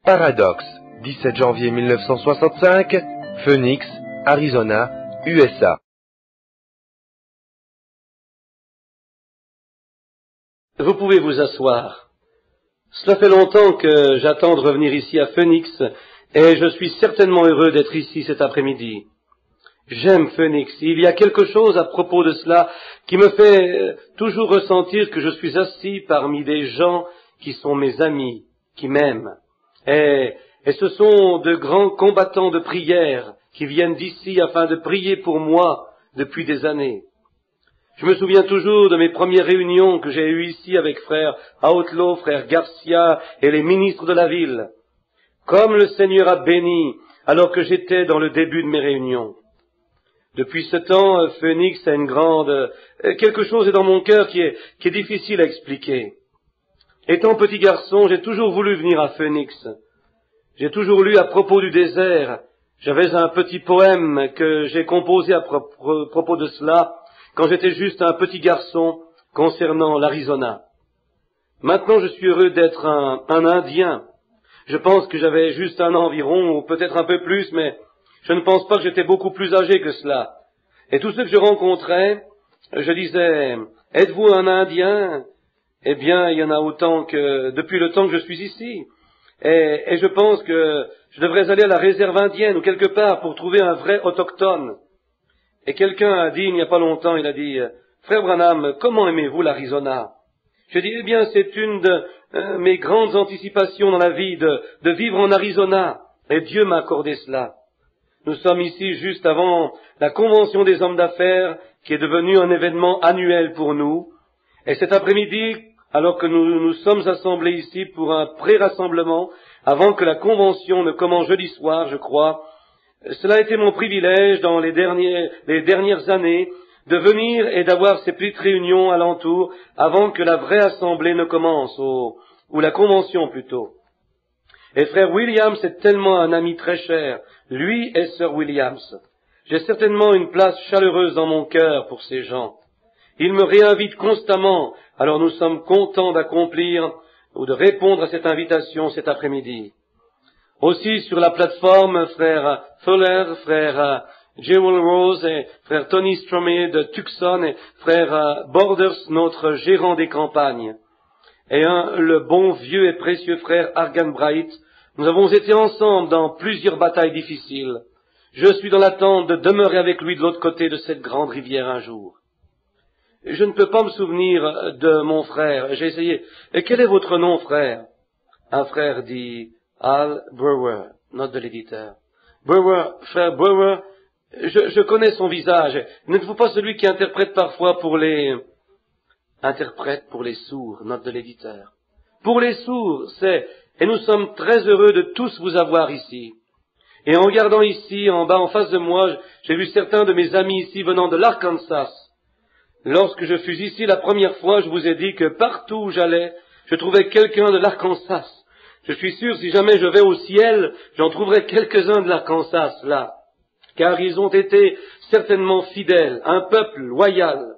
Paradoxe, 17 janvier 1965, Phoenix, Arizona, USA. Vous pouvez vous asseoir. Cela fait longtemps que j'attends de revenir ici à Phoenix et je suis certainement heureux d'être ici cet après-midi. J'aime Phoenix. Il y a quelque chose à propos de cela qui me fait toujours ressentir que je suis assis parmi des gens qui sont mes amis, qui m'aiment. Et ce sont de grands combattants de prière qui viennent d'ici afin de prier pour moi depuis des années. Je me souviens toujours de mes premières réunions que j'ai eues ici avec frère Outlaw, frère Garcia et les ministres de la ville. Comme le Seigneur a béni alors que j'étais dans le début de mes réunions. Depuis ce temps, Phoenix a une grande... quelque chose est dans mon cœur qui est difficile à expliquer. Étant petit garçon, j'ai toujours voulu venir à Phoenix. J'ai toujours lu à propos du désert. J'avais un petit poème que j'ai composé à propos de cela quand j'étais juste un petit garçon concernant l'Arizona. Maintenant, je suis heureux d'être un Indien. Je pense que j'avais juste un an environ, ou peut-être un peu plus, mais je ne pense pas que j'étais beaucoup plus âgé que cela. Et tous ceux que je rencontrais, je disais, « Êtes-vous un Indien ?» Eh bien, il y en a autant que depuis le temps que je suis ici. Et je pense que je devrais aller à la réserve indienne ou quelque part pour trouver un vrai autochtone. Et quelqu'un a dit, il n'y a pas longtemps, il a dit, « Frère Branham, comment aimez-vous l'Arizona ?» Je dis, eh bien, c'est une de mes grandes anticipations dans la vie de vivre en Arizona. Et Dieu m'a accordé cela. Nous sommes ici juste avant la Convention des hommes d'affaires qui est devenue un événement annuel pour nous. Et cet après-midi, alors que nous sommes assemblés ici pour un pré-rassemblement, avant que la Convention ne commence jeudi soir, je crois, cela a été mon privilège dans les dernières années de venir et d'avoir ces petites réunions alentour avant que la vraie assemblée ne commence, ou la Convention plutôt. Et frère Williams est tellement un ami très cher, lui et sœur Williams. J'ai certainement une place chaleureuse dans mon cœur pour ces gens. Ils me réinvitent constamment, alors nous sommes contents d'accomplir ou de répondre à cette invitation cet après-midi. Aussi sur la plateforme, frère Fuller, frère Jewel Rose et frère Tony Stromey de Tucson et frère Borders, notre gérant des campagnes. Et le bon vieux et précieux frère Argan Bright, nous avons été ensemble dans plusieurs batailles difficiles. Je suis dans l'attente de demeurer avec lui de l'autre côté de cette grande rivière un jour. Je ne peux pas me souvenir de mon frère. J'ai essayé. Et quel est votre nom, frère? Un frère dit Al Brewer, note de l'éditeur. Brewer, frère Brewer, je connais son visage. N'êtes-vous pas celui qui interprète parfois pour les sourds, note de l'éditeur. Pour les sourds, et nous sommes très heureux de tous vous avoir ici. Et en regardant ici, en bas, en face de moi, j'ai vu certains de mes amis ici venant de l'Arkansas. Lorsque je fus ici la première fois, je vous ai dit que partout où j'allais, je trouvais quelqu'un de l'Arkansas. Je suis sûr, si jamais je vais au ciel, j'en trouverai quelques-uns de l'Arkansas, là. Car ils ont été certainement fidèles, un peuple loyal.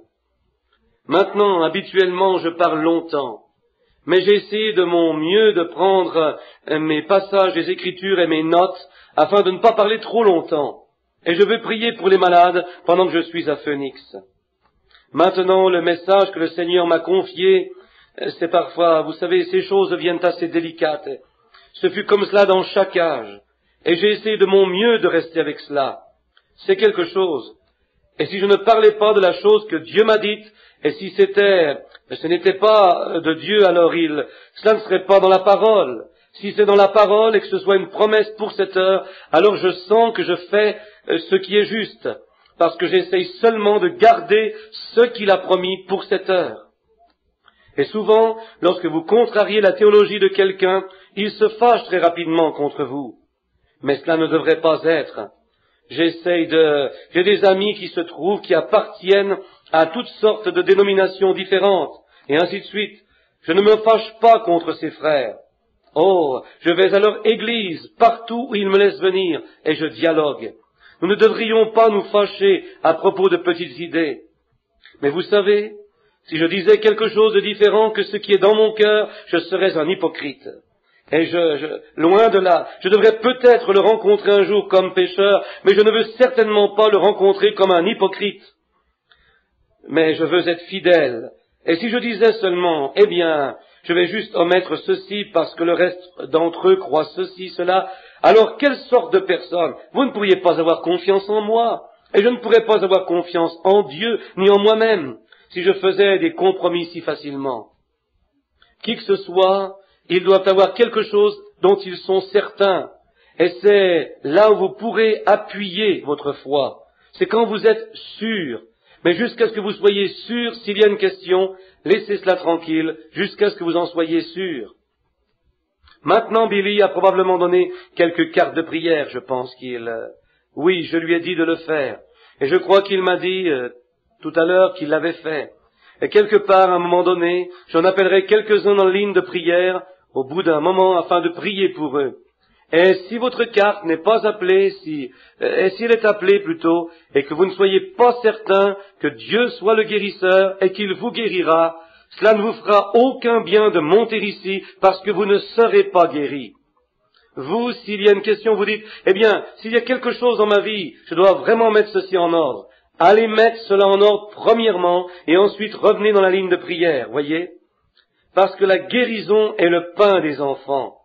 Maintenant, habituellement, je parle longtemps. Mais j'ai essayé de mon mieux de prendre mes passages des Écritures et mes notes afin de ne pas parler trop longtemps. Et je veux prier pour les malades pendant que je suis à Phoenix. Maintenant, le message que le Seigneur m'a confié, c'est parfois, vous savez, ces choses deviennent assez délicates. Ce fut comme cela dans chaque âge. Et j'ai essayé de mon mieux de rester avec cela. C'est quelque chose. Et si je ne parlais pas de la chose que Dieu m'a dite, et si ce n'était pas de Dieu, alors cela ne serait pas dans la parole. Si c'est dans la parole et que ce soit une promesse pour cette heure, alors je sens que je fais ce qui est juste. Parce que j'essaye seulement de garder ce qu'il a promis pour cette heure. Et souvent, lorsque vous contrariez la théologie de quelqu'un, il se fâche très rapidement contre vous. Mais cela ne devrait pas être. J'ai des amis qui appartiennent à toutes sortes de dénominations différentes, et ainsi de suite. Je ne me fâche pas contre ces frères. Oh, je vais à leur église, partout où ils me laissent venir, et je dialogue. Nous ne devrions pas nous fâcher à propos de petites idées. Mais vous savez, si je disais quelque chose de différent que ce qui est dans mon cœur, je serais un hypocrite. Et loin de là, je devrais peut-être le rencontrer un jour comme pécheur, mais je ne veux certainement pas le rencontrer comme un hypocrite. Mais je veux être fidèle. Et si je disais seulement, eh bien, je vais juste omettre ceci parce que le reste d'entre eux croit ceci, cela, alors quelle sorte de personne? Vous ne pourriez pas avoir confiance en moi, et je ne pourrais pas avoir confiance en Dieu, ni en moi-même, si je faisais des compromis si facilement. Qui que ce soit, ils doivent avoir quelque chose dont ils sont certains. Et c'est là où vous pourrez appuyer votre foi. C'est quand vous êtes sûr. Mais jusqu'à ce que vous soyez sûr, s'il y a une question, laissez cela tranquille, jusqu'à ce que vous en soyez sûr. Maintenant, Billy a probablement donné quelques cartes de prière, je pense oui, je lui ai dit de le faire. Et je crois qu'il m'a dit tout à l'heure qu'il l'avait fait. Et quelque part, à un moment donné, j'en appellerai quelques-uns en ligne de prière, au bout d'un moment, afin de prier pour eux. Et si votre carte n'est pas appelée, si elle est appelée plutôt, et que vous ne soyez pas certain que Dieu soit le guérisseur et qu'il vous guérira, cela ne vous fera aucun bien de monter ici parce que vous ne serez pas guéri. Vous, s'il y a une question, vous dites, eh bien, s'il y a quelque chose dans ma vie, je dois vraiment mettre ceci en ordre. Allez mettre cela en ordre premièrement et ensuite revenez dans la ligne de prière, voyez? Parce que la guérison est le pain des enfants.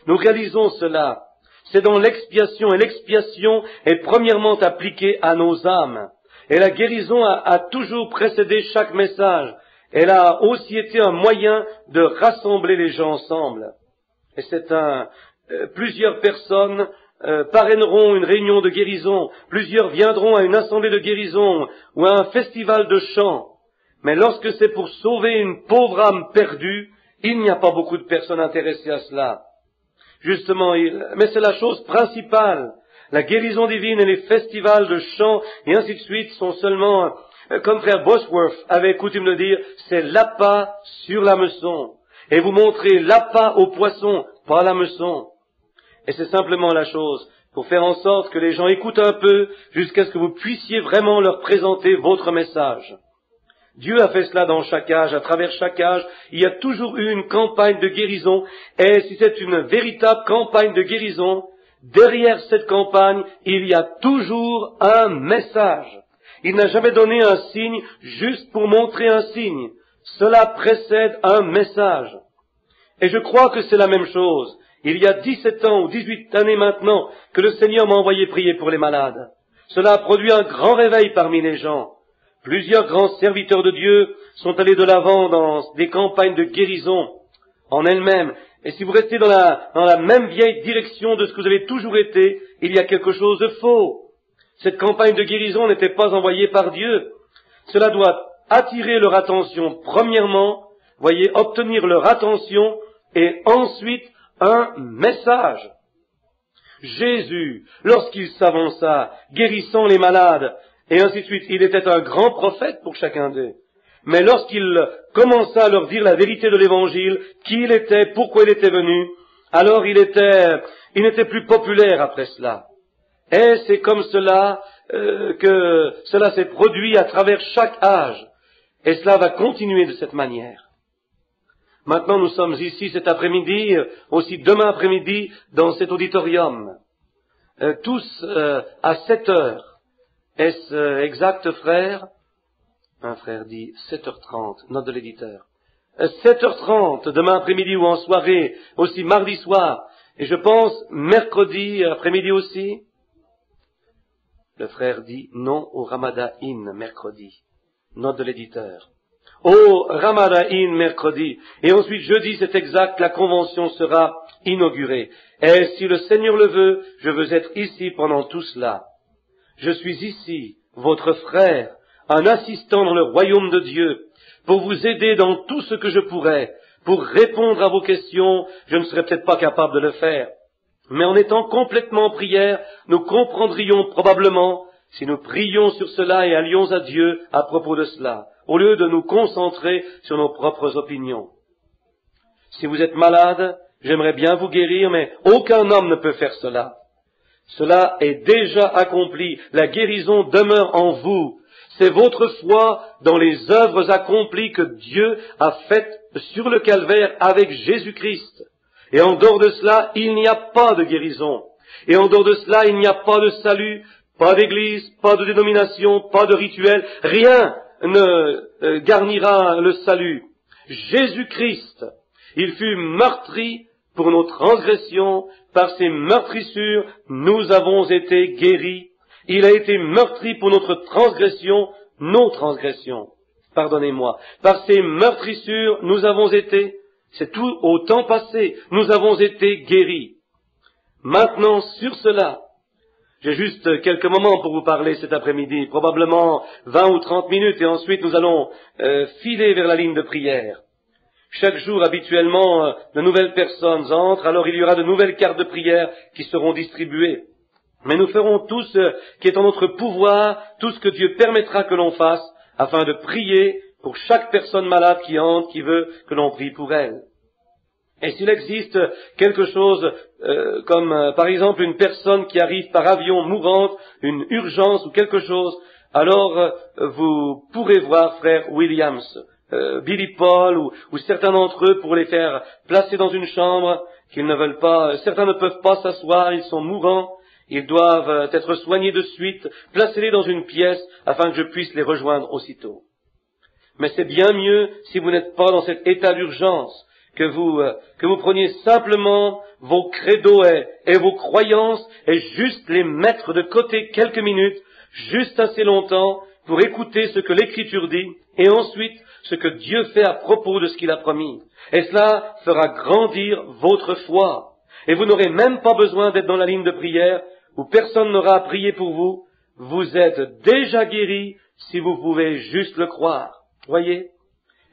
Nous réalisons cela. C'est dans l'expiation, et l'expiation est premièrement appliquée à nos âmes. Et la guérison a toujours précédé chaque message. Elle a aussi été un moyen de rassembler les gens ensemble. Et plusieurs personnes parraineront une réunion de guérison, plusieurs viendront à une assemblée de guérison ou à un festival de chant. Mais lorsque c'est pour sauver une pauvre âme perdue, il n'y a pas beaucoup de personnes intéressées à cela. Justement, mais c'est la chose principale. La guérison divine et les festivals de chant et ainsi de suite sont seulement, comme frère Bosworth avait coutume de dire, c'est l'appât sur l'hameçon. Et vous montrez l'appât au poisson, pas l'hameçon. Et c'est simplement la chose, pour faire en sorte que les gens écoutent un peu, jusqu'à ce que vous puissiez vraiment leur présenter votre message. Dieu a fait cela dans chaque âge, à travers chaque âge, il y a toujours eu une campagne de guérison, et si c'est une véritable campagne de guérison, derrière cette campagne, il y a toujours un message. Il n'a jamais donné un signe juste pour montrer un signe. Cela précède un message. Et je crois que c'est la même chose. Il y a 17 ans ou 18 années maintenant que le Seigneur m'a envoyé prier pour les malades. Cela a produit un grand réveil parmi les gens. Plusieurs grands serviteurs de Dieu sont allés de l'avant dans des campagnes de guérison en elles-mêmes. Et si vous restez dans la même vieille direction de ce que vous avez toujours été, il y a quelque chose de faux. Cette campagne de guérison n'était pas envoyée par Dieu. Cela doit attirer leur attention premièrement, voyez, obtenir leur attention et ensuite un message. Jésus, lorsqu'il s'avança, guérissant les malades, et ainsi de suite, il était un grand prophète pour chacun d'eux. Mais lorsqu'il commença à leur dire la vérité de l'Évangile, qui il était, pourquoi il était venu, alors il n'était plus populaire après cela. Et c'est comme cela que cela s'est produit à travers chaque âge. Et cela va continuer de cette manière. Maintenant, nous sommes ici cet après-midi, aussi demain après-midi, dans cet auditorium. Tous à 7 heures. Est-ce exact, frère? Un frère dit 7h30, note de l'éditeur. 7h30, demain après-midi ou en soirée, aussi mardi soir, et je pense mercredi après-midi aussi. Le frère dit non au Ramadain mercredi, note de l'éditeur. Au Ramadain mercredi, et ensuite jeudi, c'est exact, la convention sera inaugurée. Et si le Seigneur le veut, je veux être ici pendant tout cela. Je suis ici, votre frère, un assistant dans le royaume de Dieu, pour vous aider dans tout ce que je pourrais, pour répondre à vos questions. Je ne serais peut-être pas capable de le faire. Mais en étant complètement en prière, nous comprendrions probablement si nous prions sur cela et allions à Dieu à propos de cela, au lieu de nous concentrer sur nos propres opinions. Si vous êtes malade, j'aimerais bien vous guérir, mais aucun homme ne peut faire cela. Cela est déjà accompli. La guérison demeure en vous. C'est votre foi dans les œuvres accomplies que Dieu a faites sur le calvaire avec Jésus-Christ. Et en dehors de cela, il n'y a pas de guérison. Et en dehors de cela, il n'y a pas de salut, pas d'église, pas de dénomination, pas de rituel. Rien ne garnira le salut. Jésus-Christ, il fut meurtri pour nos transgressions. Par ses meurtrissures, nous avons été guéris. Il a été meurtri pour notre transgression, nos transgressions. Pardonnez-moi. Par ses meurtrissures, nous avons été, c'est tout au temps passé, nous avons été guéris. Maintenant, sur cela, j'ai juste quelques moments pour vous parler cet après-midi, probablement 20 ou 30 minutes, et ensuite nous allons filer vers la ligne de prière. Chaque jour, habituellement, de nouvelles personnes entrent, alors il y aura de nouvelles cartes de prière qui seront distribuées. Mais nous ferons tout ce qui est en notre pouvoir, tout ce que Dieu permettra que l'on fasse, afin de prier pour chaque personne malade qui entre, qui veut que l'on prie pour elle. Et s'il existe quelque chose comme par exemple une personne qui arrive par avion mourante, une urgence ou quelque chose, alors vous pourrez voir frère Williams, Billy Paul ou certains d'entre eux pour les faire placer dans une chambre qu'ils ne veulent pas. Certains ne peuvent pas s'asseoir, ils sont mourants. Ils doivent être soignés de suite, placez-les dans une pièce afin que je puisse les rejoindre aussitôt. Mais c'est bien mieux si vous n'êtes pas dans cet état d'urgence, que vous preniez simplement vos credos et vos croyances et juste les mettre de côté quelques minutes, juste assez longtemps pour écouter ce que l'Écriture dit et ensuite ce que Dieu fait à propos de ce qu'il a promis. Et cela fera grandir votre foi. Et vous n'aurez même pas besoin d'être dans la ligne de prière où personne n'aura à prier pour vous. Vous êtes déjà guéri si vous pouvez juste le croire. Voyez?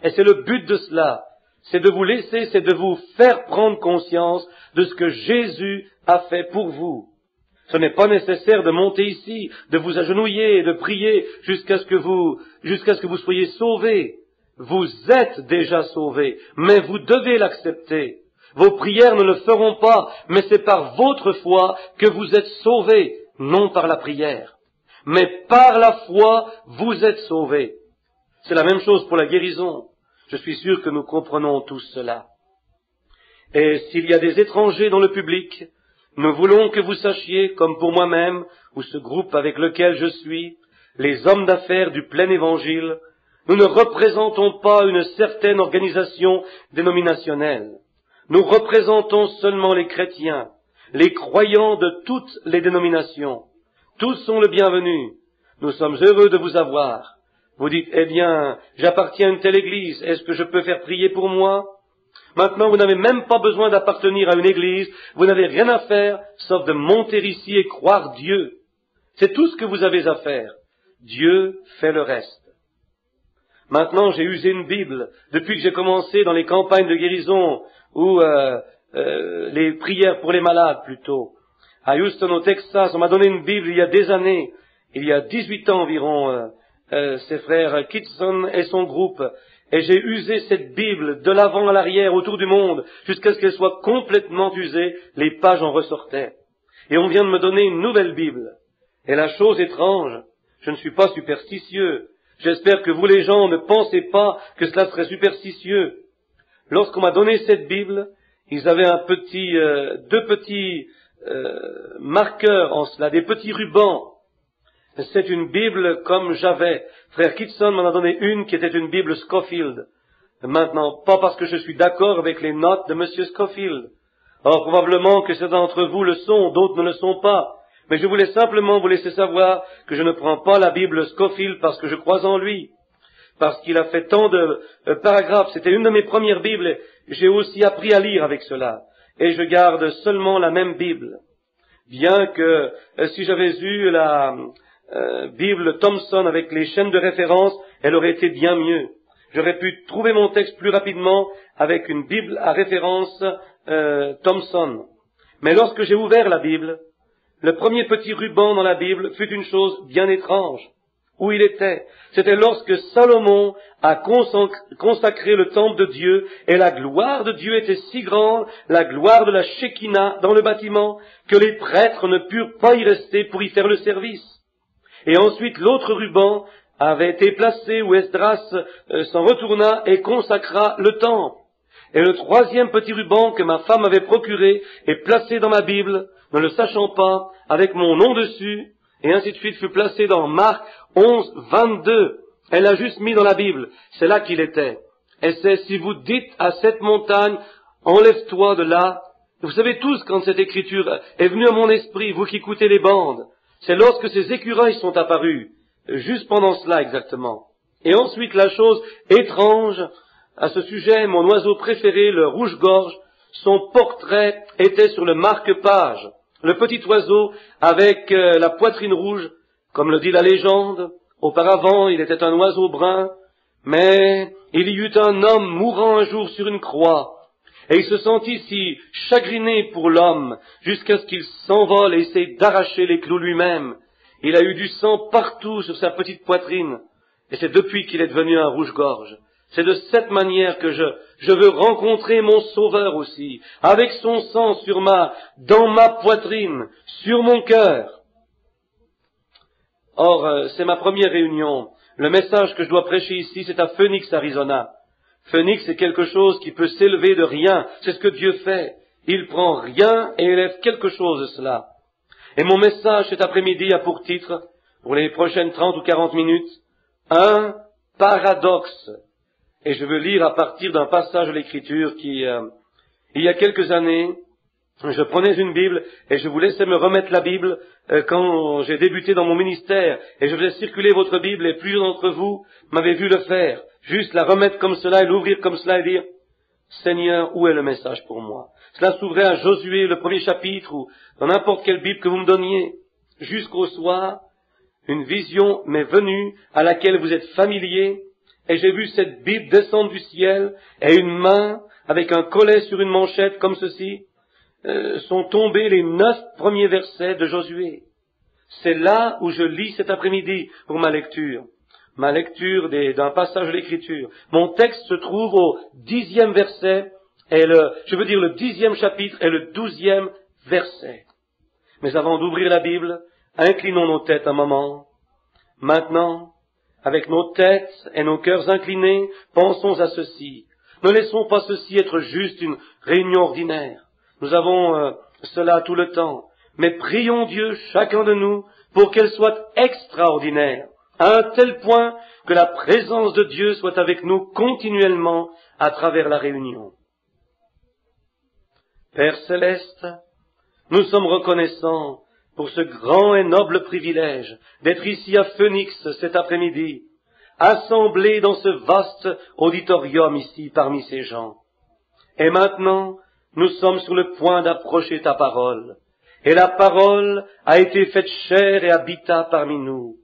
Et c'est le but de cela. C'est de vous laisser, c'est de vous faire prendre conscience de ce que Jésus a fait pour vous. Ce n'est pas nécessaire de monter ici, de vous agenouiller et de prier jusqu'à ce que vous soyez sauvés. Vous êtes déjà sauvés, mais vous devez l'accepter. Vos prières ne le feront pas, mais c'est par votre foi que vous êtes sauvés, non par la prière. Mais par la foi, vous êtes sauvés. C'est la même chose pour la guérison. Je suis sûr que nous comprenons tous cela. Et s'il y a des étrangers dans le public, nous voulons que vous sachiez, comme pour moi-même, ou ce groupe avec lequel je suis, les hommes d'affaires du plein évangile, nous ne représentons pas une certaine organisation dénominationnelle. Nous représentons seulement les chrétiens, les croyants de toutes les dénominations. Tous sont le bienvenu. Nous sommes heureux de vous avoir. Vous dites, eh bien, j'appartiens à une telle église, est-ce que je peux faire prier pour moi? Maintenant, vous n'avez même pas besoin d'appartenir à une église, vous n'avez rien à faire, sauf de monter ici et croire Dieu. C'est tout ce que vous avez à faire. Dieu fait le reste. Maintenant, j'ai usé une Bible, depuis que j'ai commencé dans les campagnes de guérison, ou les prières pour les malades, plutôt. À Houston, au Texas, on m'a donné une Bible il y a des années, il y a 18 ans environ, ses frères Kitson et son groupe, et j'ai usé cette Bible de l'avant à l'arrière, autour du monde, jusqu'à ce qu'elle soit complètement usée, les pages en ressortaient. Et on vient de me donner une nouvelle Bible. Et la chose étrange, je ne suis pas superstitieux. J'espère que vous les gens ne pensez pas que cela serait superstitieux. Lorsqu'on m'a donné cette Bible, ils avaient deux petits marqueurs en cela, des petits rubans. C'est une Bible comme j'avais. Frère Kitson m'en a donné une qui était une Bible Scofield. Maintenant, pas parce que je suis d'accord avec les notes de Monsieur Scofield. Or, probablement que certains d'entre vous le sont, d'autres ne le sont pas. Mais je voulais simplement vous laisser savoir que je ne prends pas la Bible Scofield parce que je crois en lui. Parce qu'il a fait tant de paragraphes. C'était une de mes premières Bibles. J'ai aussi appris à lire avec cela. Et je garde seulement la même Bible. Bien que si j'avais eu la Bible Thompson avec les chaînes de référence, elle aurait été bien mieux. J'aurais pu trouver mon texte plus rapidement avec une Bible à référence Thompson. Mais lorsque j'ai ouvert la Bible, le premier petit ruban dans la Bible fut une chose bien étrange. Où il était? C'était lorsque Salomon a consacré le temple de Dieu, et la gloire de Dieu était si grande, la gloire de la Shekinah dans le bâtiment, que les prêtres ne purent pas y rester pour y faire le service. Et ensuite l'autre ruban avait été placé où Esdras s'en retourna et consacra le temple. Et le troisième petit ruban que ma femme avait procuré est placé dans ma Bible, ne le sachant pas, avec mon nom dessus, et ainsi de suite fut placé dans Marc 11, 22. Elle l'a juste mis dans la Bible. C'est là qu'il était. Et c'est si vous dites à cette montagne, enlève-toi de là. Vous savez tous quand cette écriture est venue à mon esprit, vous qui écoutez les bandes. C'est lorsque ces écureuils sont apparus. Juste pendant cela exactement. Et ensuite la chose étrange à ce sujet, mon oiseau préféré, le rouge-gorge, son portrait était sur le marque-page. Le petit oiseau avec la poitrine rouge, comme le dit la légende. Auparavant, il était un oiseau brun, mais il y eut un homme mourant un jour sur une croix, et il se sentit si chagriné pour l'homme, jusqu'à ce qu'il s'envole et essaye d'arracher les clous lui-même. Il a eu du sang partout sur sa petite poitrine, et c'est depuis qu'il est devenu un rouge-gorge. C'est de cette manière que je veux rencontrer mon Sauveur aussi, avec son sang dans ma poitrine, sur mon cœur. Or, c'est ma première réunion. Le message que je dois prêcher ici, c'est à Phoenix, Arizona. Phoenix, c'est quelque chose qui peut s'élever de rien. C'est ce que Dieu fait. Il prend rien et élève quelque chose de cela. Et mon message cet après-midi a pour titre, pour les prochaines 30 ou 40 minutes, un paradoxe. Et je veux lire à partir d'un passage de l'Écriture qui, il y a quelques années, je prenais une Bible et je vous laissais me remettre la Bible quand j'ai débuté dans mon ministère. Et je faisais circuler votre Bible et plusieurs d'entre vous m'avaient vu le faire. Juste la remettre comme cela et l'ouvrir comme cela et dire, Seigneur, où est le message pour moi? Cela s'ouvrait à Josué, le premier chapitre, ou dans n'importe quelle Bible que vous me donniez. Jusqu'au soir, une vision m'est venue à laquelle vous êtes familiers. Et j'ai vu cette Bible descendre du ciel, et une main, avec un collet sur une manchette comme ceci, sont tombés les 9 premiers versets de Josué. C'est là où je lis cet après-midi pour ma lecture. Ma lecture d'un passage de l'Écriture. Mon texte se trouve au 10e verset, et le 10e chapitre et le 12e verset. Mais avant d'ouvrir la Bible, inclinons nos têtes un moment. Maintenant, avec nos têtes et nos cœurs inclinés, pensons à ceci. Ne laissons pas ceci être juste une réunion ordinaire. Nous avons cela tout le temps. Mais prions Dieu, chacun de nous, pour qu'elle soit extraordinaire, à un tel point que la présence de Dieu soit avec nous continuellement à travers la réunion. Père céleste, nous sommes reconnaissants pour ce grand et noble privilège d'être ici à Phoenix cet après-midi, assemblés dans ce vaste auditorium ici parmi ces gens. Et maintenant, nous sommes sur le point d'approcher ta parole. Et la parole a été faite chair et habita parmi nous.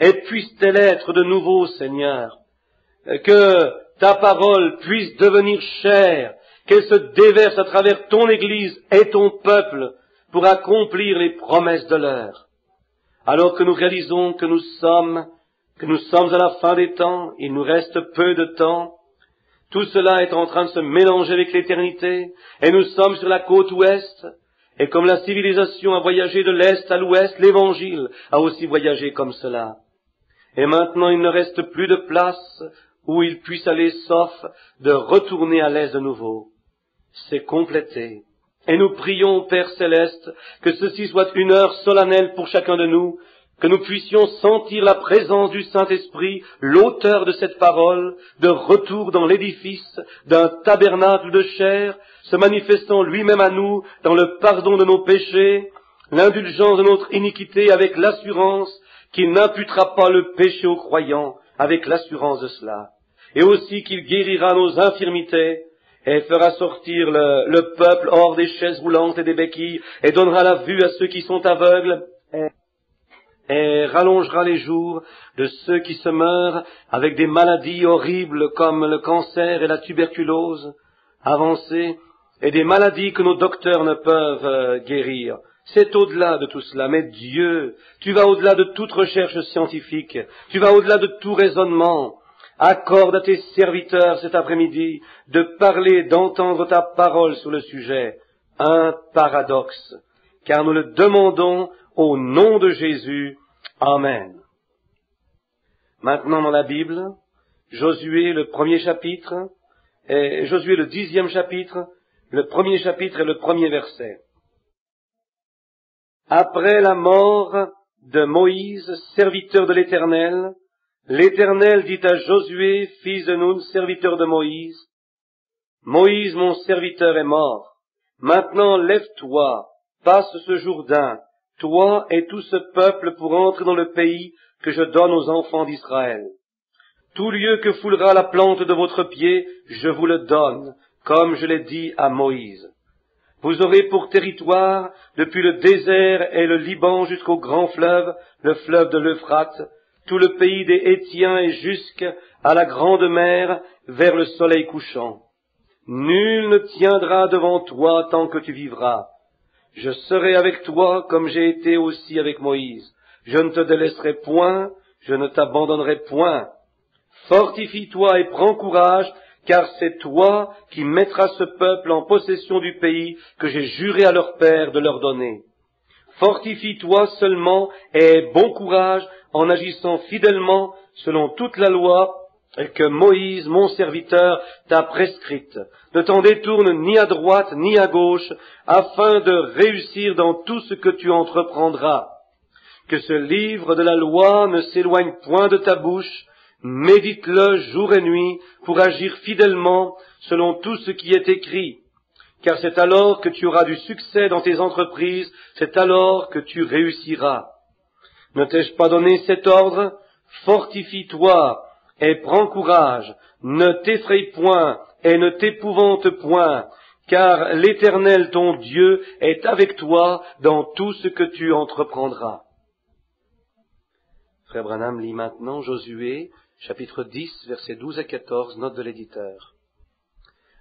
Et puisse-t-elle être de nouveau, Seigneur, que ta parole puisse devenir chair, qu'elle se déverse à travers ton Église et ton peuple pour accomplir les promesses de l'heure. Alors que nous réalisons que nous sommes à la fin des temps, il nous reste peu de temps, tout cela est en train de se mélanger avec l'éternité, et nous sommes sur la côte ouest, et comme la civilisation a voyagé de l'est à l'ouest, l'évangile a aussi voyagé comme cela. Et maintenant il ne reste plus de place où il puisse aller sauf de retourner à l'est de nouveau. C'est complété. Et nous prions, Père céleste, que ceci soit une heure solennelle pour chacun de nous, que nous puissions sentir la présence du Saint-Esprit, l'auteur de cette parole, de retour dans l'édifice d'un tabernacle de chair, se manifestant lui-même à nous dans le pardon de nos péchés, l'indulgence de notre iniquité avec l'assurance qu'il n'imputera pas le péché aux croyants, avec l'assurance de cela, et aussi qu'il guérira nos infirmités, et fera sortir le peuple hors des chaises roulantes et des béquilles, et donnera la vue à ceux qui sont aveugles, et rallongera les jours de ceux qui se meurent avec des maladies horribles comme le cancer et la tuberculose avancée, et des maladies que nos docteurs ne peuvent guérir. C'est au-delà de tout cela, mais Dieu, tu vas au-delà de toute recherche scientifique, tu vas au-delà de tout raisonnement. Accorde à tes serviteurs cet après-midi de parler, d'entendre ta parole sur le sujet. Un paradoxe, car nous le demandons au nom de Jésus. Amen. Maintenant dans la Bible, Josué, le premier chapitre, Et Josué, le 10e chapitre, le premier chapitre et le premier verset. Après la mort de Moïse, serviteur de l'Éternel, l'Éternel dit à Josué, fils de Nun, serviteur de Moïse, Moïse, mon serviteur, est mort. Maintenant, lève-toi, passe ce Jourdain, toi et tout ce peuple, pour entrer dans le pays que je donne aux enfants d'Israël. Tout lieu que foulera la plante de votre pied, je vous le donne, comme je l'ai dit à Moïse. Vous aurez pour territoire, depuis le désert et le Liban jusqu'au grand fleuve, le fleuve de l'Euphrate, tout le pays des Hétiens et jusqu'à la grande mer, vers le soleil couchant. Nul ne tiendra devant toi tant que tu vivras. Je serai avec toi comme j'ai été aussi avec Moïse. Je ne te délaisserai point, je ne t'abandonnerai point. Fortifie-toi et prends courage, car c'est toi qui mettras ce peuple en possession du pays que j'ai juré à leur père de leur donner. Fortifie-toi seulement et aie bon courage en agissant fidèlement selon toute la loi que Moïse, mon serviteur, t'a prescrite. Ne t'en détourne ni à droite ni à gauche, afin de réussir dans tout ce que tu entreprendras. Que ce livre de la loi ne s'éloigne point de ta bouche, médite-le jour et nuit pour agir fidèlement selon tout ce qui est écrit. Car c'est alors que tu auras du succès dans tes entreprises, c'est alors que tu réussiras. Ne t'ai-je pas donné cet ordre? Fortifie-toi et prends courage, ne t'effraie point et ne t'épouvante point, car l'Éternel ton Dieu est avec toi dans tout ce que tu entreprendras. Frère Branham lit maintenant Josué, chapitre 10, versets 12 à 14, note de l'éditeur.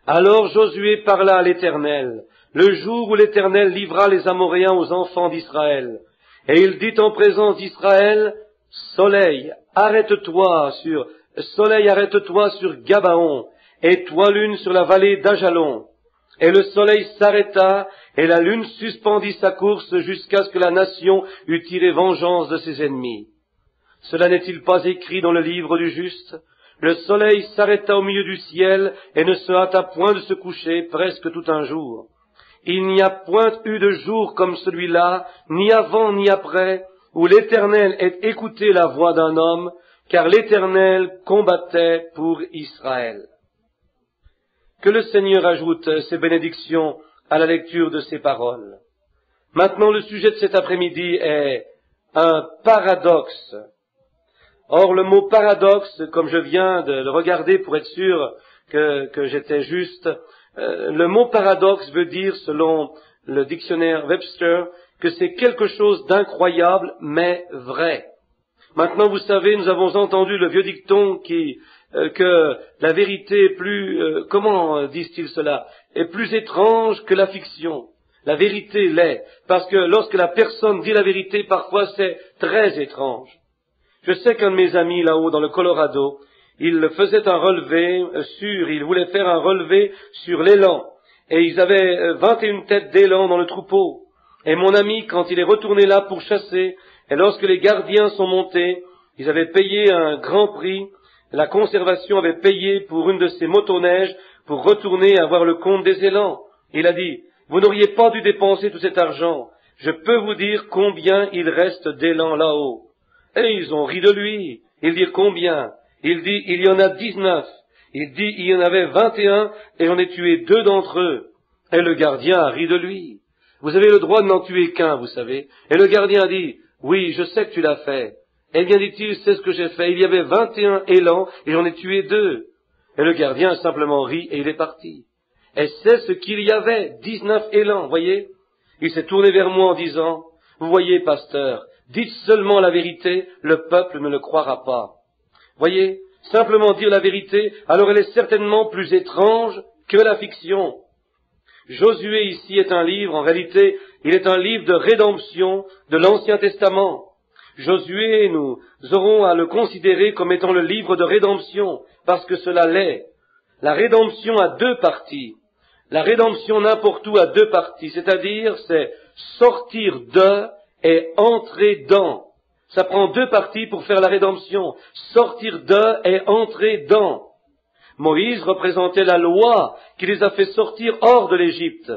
Alors Josué parla à l'Éternel, le jour où l'Éternel livra les Amoréens aux enfants d'Israël. Et il dit en présence d'Israël, Soleil, arrête-toi sur Gabaon, et toi lune sur la vallée d'Ajalon. Et le soleil s'arrêta, et la lune suspendit sa course jusqu'à ce que la nation eût tiré vengeance de ses ennemis. Cela n'est-il pas écrit dans le livre du juste? Le soleil s'arrêta au milieu du ciel, et ne se hâta point de se coucher presque tout un jour. Il n'y a point eu de jour comme celui-là, ni avant ni après, où l'Éternel ait écouté la voix d'un homme, car l'Éternel combattait pour Israël. Que le Seigneur ajoute ses bénédictions à la lecture de ces paroles. Maintenant, le sujet de cet après-midi est un paradoxe. Or, le mot paradoxe, comme je viens de le regarder pour être sûr que j'étais juste, le mot paradoxe veut dire, selon le dictionnaire Webster, que c'est quelque chose d'incroyable mais vrai. Maintenant, vous savez, nous avons entendu le vieux dicton que la vérité est plus, comment disent-ils cela, est plus étrange que la fiction. La vérité l'est, parce que lorsque la personne dit la vérité, parfois c'est très étrange. Je sais qu'un de mes amis là-haut dans le Colorado, il faisait un relevé il voulait faire un relevé sur l'élan. Et ils avaient 21 têtes d'élan dans le troupeau. Et mon ami, quand il est retourné là pour chasser, et lorsque les gardiens sont montés, ils avaient payé un grand prix, la conservation avait payé pour une de ces motoneiges pour retourner avoir le compte des élans. Il a dit, vous n'auriez pas dû dépenser tout cet argent. Je peux vous dire combien il reste d'élans là-haut. Et ils ont ri de lui. Il dit combien? Il dit, il y en a 19. Il dit, il y en avait 21 et j'en ai tué 2 d'entre eux. Et le gardien a ri de lui. Vous avez le droit de n'en tuer qu'un, vous savez. Et le gardien a dit, oui, je sais que tu l'as fait. Eh bien, dit-il, c'est ce que j'ai fait. Il y avait 21 élans et j'en ai tué 2. Et le gardien a simplement ri et il est parti. Et c'est ce qu'il y avait, 19 élans, voyez. Il s'est tourné vers moi en disant, vous voyez, pasteur, dites seulement la vérité, le peuple ne le croira pas. Voyez, simplement dire la vérité, alors elle est certainement plus étrange que la fiction. Josué ici est un livre, en réalité, il est un livre de rédemption de l'Ancien Testament. Josué, nous aurons à le considérer comme étant le livre de rédemption, parce que cela l'est. La rédemption a 2 parties. La rédemption n'importe où a 2 parties, c'est-à-dire c'est sortir de et entrer dans. Ça prend 2 parties pour faire la rédemption. Sortir de et entrer dans. Moïse représentait la loi qui les a fait sortir hors de l'Égypte,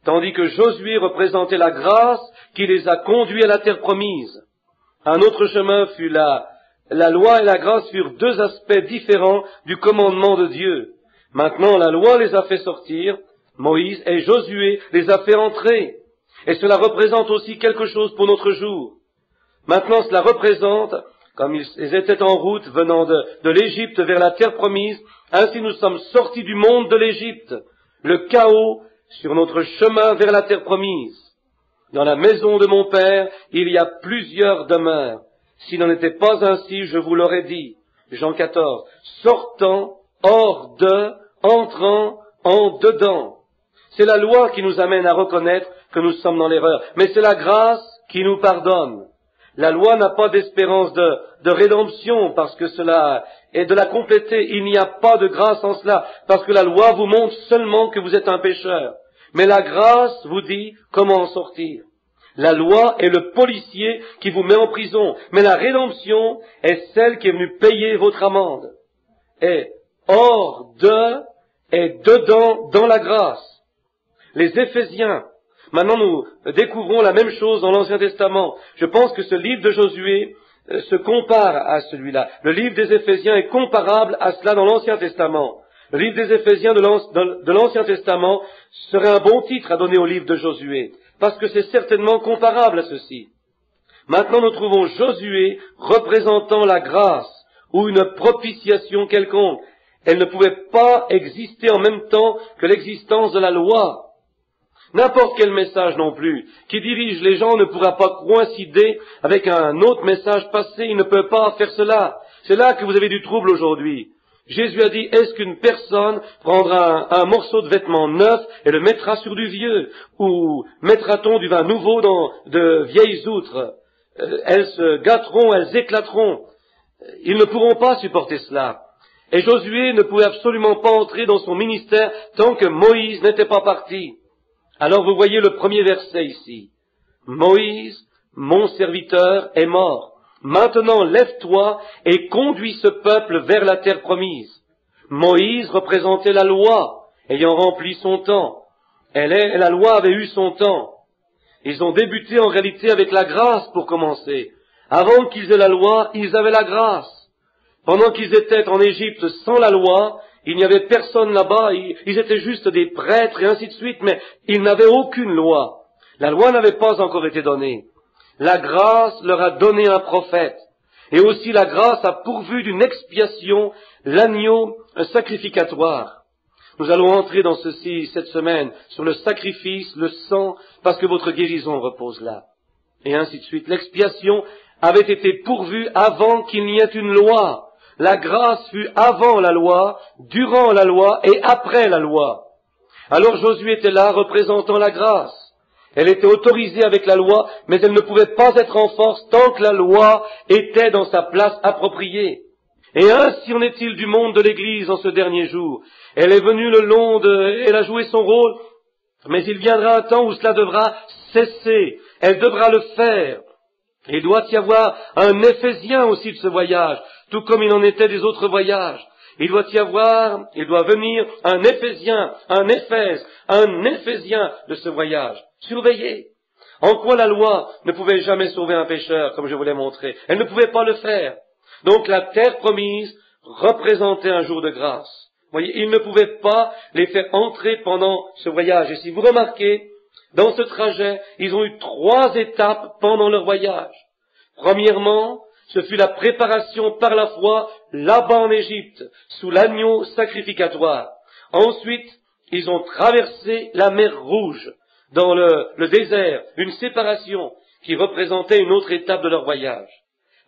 tandis que Josué représentait la grâce qui les a conduits à la terre promise. Un autre chemin fut la loi et la grâce furent deux aspects différents du commandement de Dieu. Maintenant, la loi les a fait sortir, Moïse et Josué les a fait entrer. Et cela représente aussi quelque chose pour notre jour. Maintenant, cela représente, comme ils étaient en route venant de l'Égypte vers la terre promise, ainsi nous sommes sortis du monde de l'Égypte, le chaos sur notre chemin vers la terre promise. Dans la maison de mon Père, il y a plusieurs demeures. S'il n'en était pas ainsi, je vous l'aurais dit. Jean 14. Sortant, hors de, entrant, en dedans. C'est la loi qui nous amène à reconnaître que nous sommes dans l'erreur. Mais c'est la grâce qui nous pardonne. La loi n'a pas d'espérance de rédemption parce que cela est de la compléter. Il n'y a pas de grâce en cela parce que la loi vous montre seulement que vous êtes un pécheur. Mais la grâce vous dit comment en sortir. La loi est le policier qui vous met en prison, mais la rédemption est celle qui est venue payer votre amende. Et hors de et dedans dans la grâce. Les Éphésiens, maintenant nous découvrons la même chose dans l'Ancien Testament. Je pense que ce livre de Josué se compare à celui-là. Le livre des Éphésiens est comparable à cela dans l'Ancien Testament. Le livre des Éphésiens de l'Ancien Testament serait un bon titre à donner au livre de Josué, parce que c'est certainement comparable à ceci. Maintenant, nous trouvons Josué représentant la grâce, ou une propitiation quelconque. Elle ne pouvait pas exister en même temps que l'existence de la loi. N'importe quel message non plus, qui dirige les gens ne pourra pas coïncider avec un autre message passé, il ne peut pas faire cela. C'est là que vous avez du trouble aujourd'hui. Jésus a dit, est-ce qu'une personne prendra un morceau de vêtement neuf et le mettra sur du vieux? Ou mettra-t-on du vin nouveau dans de vieilles outres? Elles se gâteront, elles éclateront. Ils ne pourront pas supporter cela. Et Josué ne pouvait absolument pas entrer dans son ministère tant que Moïse n'était pas parti. Alors vous voyez le premier verset ici. Moïse, mon serviteur, est mort. Maintenant, lève-toi et conduis ce peuple vers la terre promise. Moïse représentait la loi, ayant rempli son temps. La loi avait eu son temps. Ils ont débuté en réalité avec la grâce pour commencer. Avant qu'ils aient la loi, ils avaient la grâce. Pendant qu'ils étaient en Égypte sans la loi, il n'y avait personne là-bas, ils étaient juste des prêtres et ainsi de suite, mais ils n'avaient aucune loi. La loi n'avait pas encore été donnée. La grâce leur a donné un prophète. Et aussi la grâce a pourvu d'une expiation l'agneau sacrificatoire. Nous allons entrer dans ceci cette semaine, sur le sacrifice, le sang, parce que votre guérison repose là. Et ainsi de suite. L'expiation avait été pourvue avant qu'il n'y ait une loi. La grâce fut avant la loi, durant la loi et après la loi. Alors Josué était là représentant la grâce. Elle était autorisée avec la loi, mais elle ne pouvait pas être en force tant que la loi était dans sa place appropriée. Et ainsi en est-il du monde de l'Église en ce dernier jour. Elle est venue elle a joué son rôle, mais il viendra un temps où cela devra cesser. Elle devra le faire. Il doit y avoir un Éphésien aussi de ce voyage, tout comme il en était des autres voyages. Il doit venir un Éphésien, un Éphésien de ce voyage. Surveillez. En quoi la loi ne pouvait jamais sauver un pécheur, comme je vous l'ai montré. Elle ne pouvait pas le faire. Donc la terre promise représentait un jour de grâce. Vous voyez, il ne pouvait pas les faire entrer pendant ce voyage. Et si vous remarquez, dans ce trajet, ils ont eu 3 étapes pendant leur voyage. Premièrement, ce fut la préparation par la foi là-bas en Égypte, sous l'agneau sacrificatoire. Ensuite, ils ont traversé la mer Rouge, dans le désert, une séparation qui représentait une autre étape de leur voyage.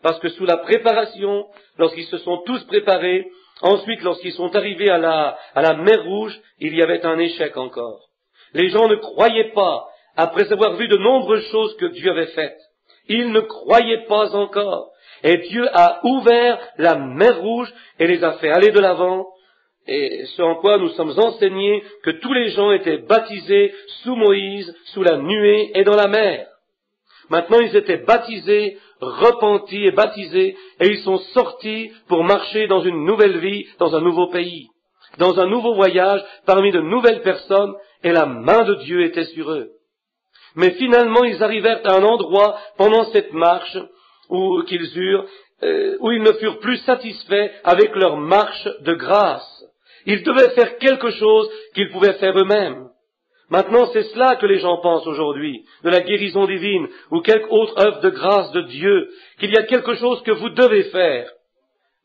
Parce que sous la préparation, lorsqu'ils se sont tous préparés, ensuite lorsqu'ils sont arrivés à la mer Rouge, il y avait un échec encore. Les gens ne croyaient pas, après avoir vu de nombreuses choses que Dieu avait faites. Ils ne croyaient pas encore. Et Dieu a ouvert la mer Rouge et les a fait aller de l'avant. Et ce en quoi nous sommes enseignés que tous les gens étaient baptisés sous Moïse, sous la nuée et dans la mer. Maintenant ils étaient baptisés, repentis et baptisés, et ils sont sortis pour marcher dans une nouvelle vie, dans un nouveau pays. dans un nouveau voyage, parmi de nouvelles personnes, et la main de Dieu était sur eux. Mais finalement, ils arrivèrent à un endroit, pendant cette marche, où ils ne furent plus satisfaits avec leur marche de grâce. Ils devaient faire quelque chose qu'ils pouvaient faire eux-mêmes. Maintenant, c'est cela que les gens pensent aujourd'hui, de la guérison divine, ou quelque autre œuvre de grâce de Dieu, qu'il y a quelque chose que vous devez faire.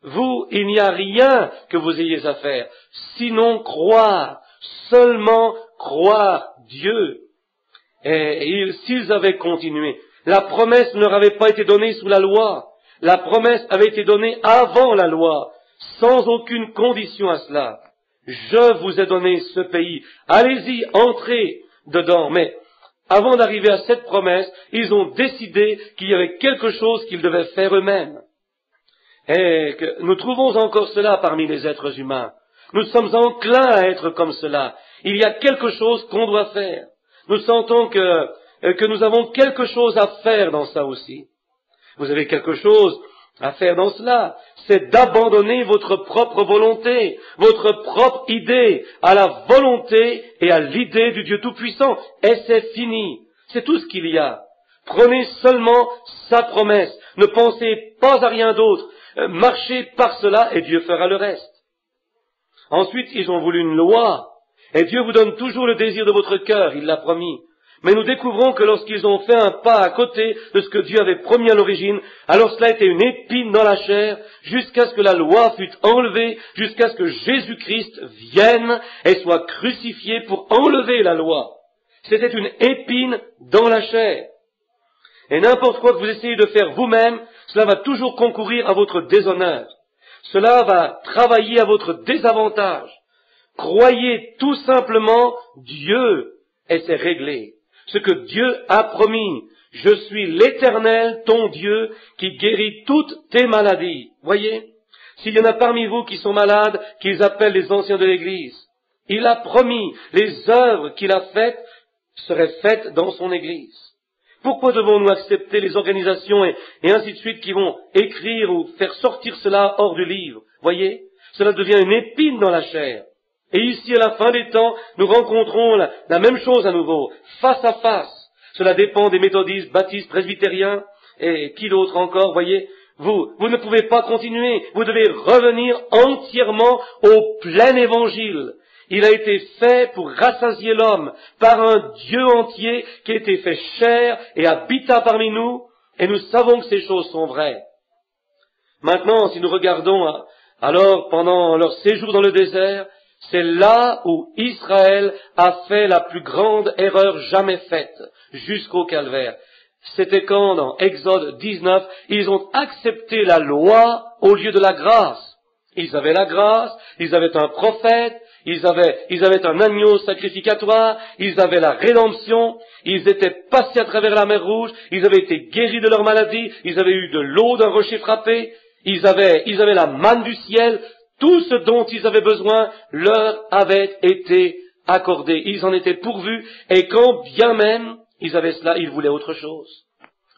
Vous, il n'y a rien que vous ayez à faire, sinon croire, seulement croire Dieu. Et s'ils avaient continué, la promesse ne leur avait pas été donnée sous la loi, la promesse avait été donnée avant la loi, sans aucune condition à cela. Je vous ai donné ce pays, allez-y, entrez dedans. Mais avant d'arriver à cette promesse, ils ont décidé qu'il y avait quelque chose qu'ils devaient faire eux-mêmes. Et que nous trouvons encore cela parmi les êtres humains. Nous sommes enclins à être comme cela. Il y a quelque chose qu'on doit faire. Nous sentons que nous avons quelque chose à faire dans ça aussi. Vous avez quelque chose à faire dans cela. C'est d'abandonner votre propre volonté, votre propre idée à la volonté et à l'idée du Dieu Tout-Puissant. Et c'est fini. C'est tout ce qu'il y a. Prenez seulement sa promesse. Ne pensez pas à rien d'autre. Marchez par cela et Dieu fera le reste. Ensuite, ils ont voulu une loi. Et Dieu vous donne toujours le désir de votre cœur, il l'a promis. Mais nous découvrons que lorsqu'ils ont fait un pas à côté de ce que Dieu avait promis à l'origine, alors cela était une épine dans la chair, jusqu'à ce que la loi fût enlevée, jusqu'à ce que Jésus-Christ vienne et soit crucifié pour enlever la loi. C'était une épine dans la chair. Et n'importe quoi que vous essayez de faire vous-même, cela va toujours concourir à votre déshonneur. Cela va travailler à votre désavantage. Croyez tout simplement Dieu et c'est réglé. Ce que Dieu a promis, je suis l'Éternel, ton Dieu, qui guérit toutes tes maladies. Voyez, s'il y en a parmi vous qui sont malades, qu'ils appellent les anciens de l'Église, il a promis, les œuvres qu'il a faites seraient faites dans son Église. Pourquoi devons-nous accepter les organisations et ainsi de suite qui vont écrire ou faire sortir cela hors du livre? Voyez, cela devient une épine dans la chair. Et ici, à la fin des temps, nous rencontrons la même chose à nouveau, face à face. Cela dépend des méthodistes, baptistes, presbytériens, et qui d'autre encore, voyez. Vous ne pouvez pas continuer, vous devez revenir entièrement au plein évangile. Il a été fait pour rassasier l'homme par un Dieu entier qui a été fait chair et habita parmi nous, et nous savons que ces choses sont vraies. Maintenant, si nous regardons, alors pendant leur séjour dans le désert, c'est là où Israël a fait la plus grande erreur jamais faite, jusqu'au calvaire. C'était quand, dans Exode 19, ils ont accepté la loi au lieu de la grâce. Ils avaient la grâce, ils avaient un prophète, ils avaient un agneau sacrificatoire, ils avaient la rédemption, ils étaient passés à travers la mer Rouge, ils avaient été guéris de leur maladie, ils avaient eu de l'eau d'un rocher frappé, ils avaient la manne du ciel. Tout ce dont ils avaient besoin leur avait été accordé. Ils en étaient pourvus, et quand bien même ils avaient cela, ils voulaient autre chose.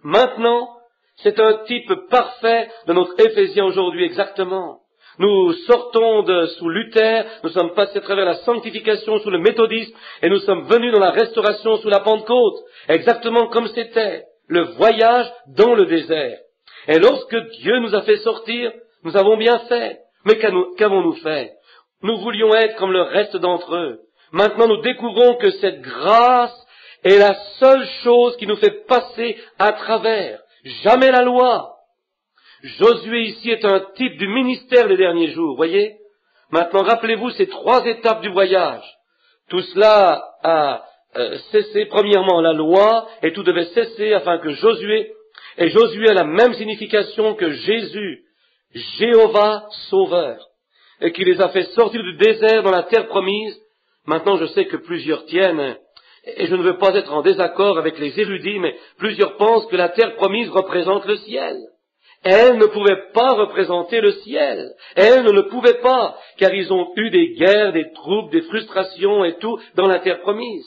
Maintenant, c'est un type parfait de notre Éphésiens aujourd'hui exactement. Nous sortons sous Luther, nous sommes passés à travers la sanctification sous le méthodisme, et nous sommes venus dans la restauration sous la Pentecôte, exactement comme c'était le voyage dans le désert. Et lorsque Dieu nous a fait sortir, nous avons bien fait. Mais qu'avons-nous fait? Nous voulions être comme le reste d'entre eux. Maintenant, nous découvrons que cette grâce est la seule chose qui nous fait passer à travers. Jamais la loi. Josué ici est un type du ministère des derniers jours, voyez? Maintenant, rappelez-vous ces 3 étapes du voyage. Tout cela a cessé, premièrement, la loi, et tout devait cesser afin que Josué a la même signification que Jésus, Jéhovah Sauveur, et qui les a fait sortir du désert dans la terre promise. Maintenant, je sais que plusieurs tiennent, et je ne veux pas être en désaccord avec les érudits, mais plusieurs pensent que la terre promise représente le ciel. Elle ne pouvait pas représenter le ciel. Elle ne le pouvait pas, car ils ont eu des guerres, des troubles, des frustrations et tout dans la terre promise.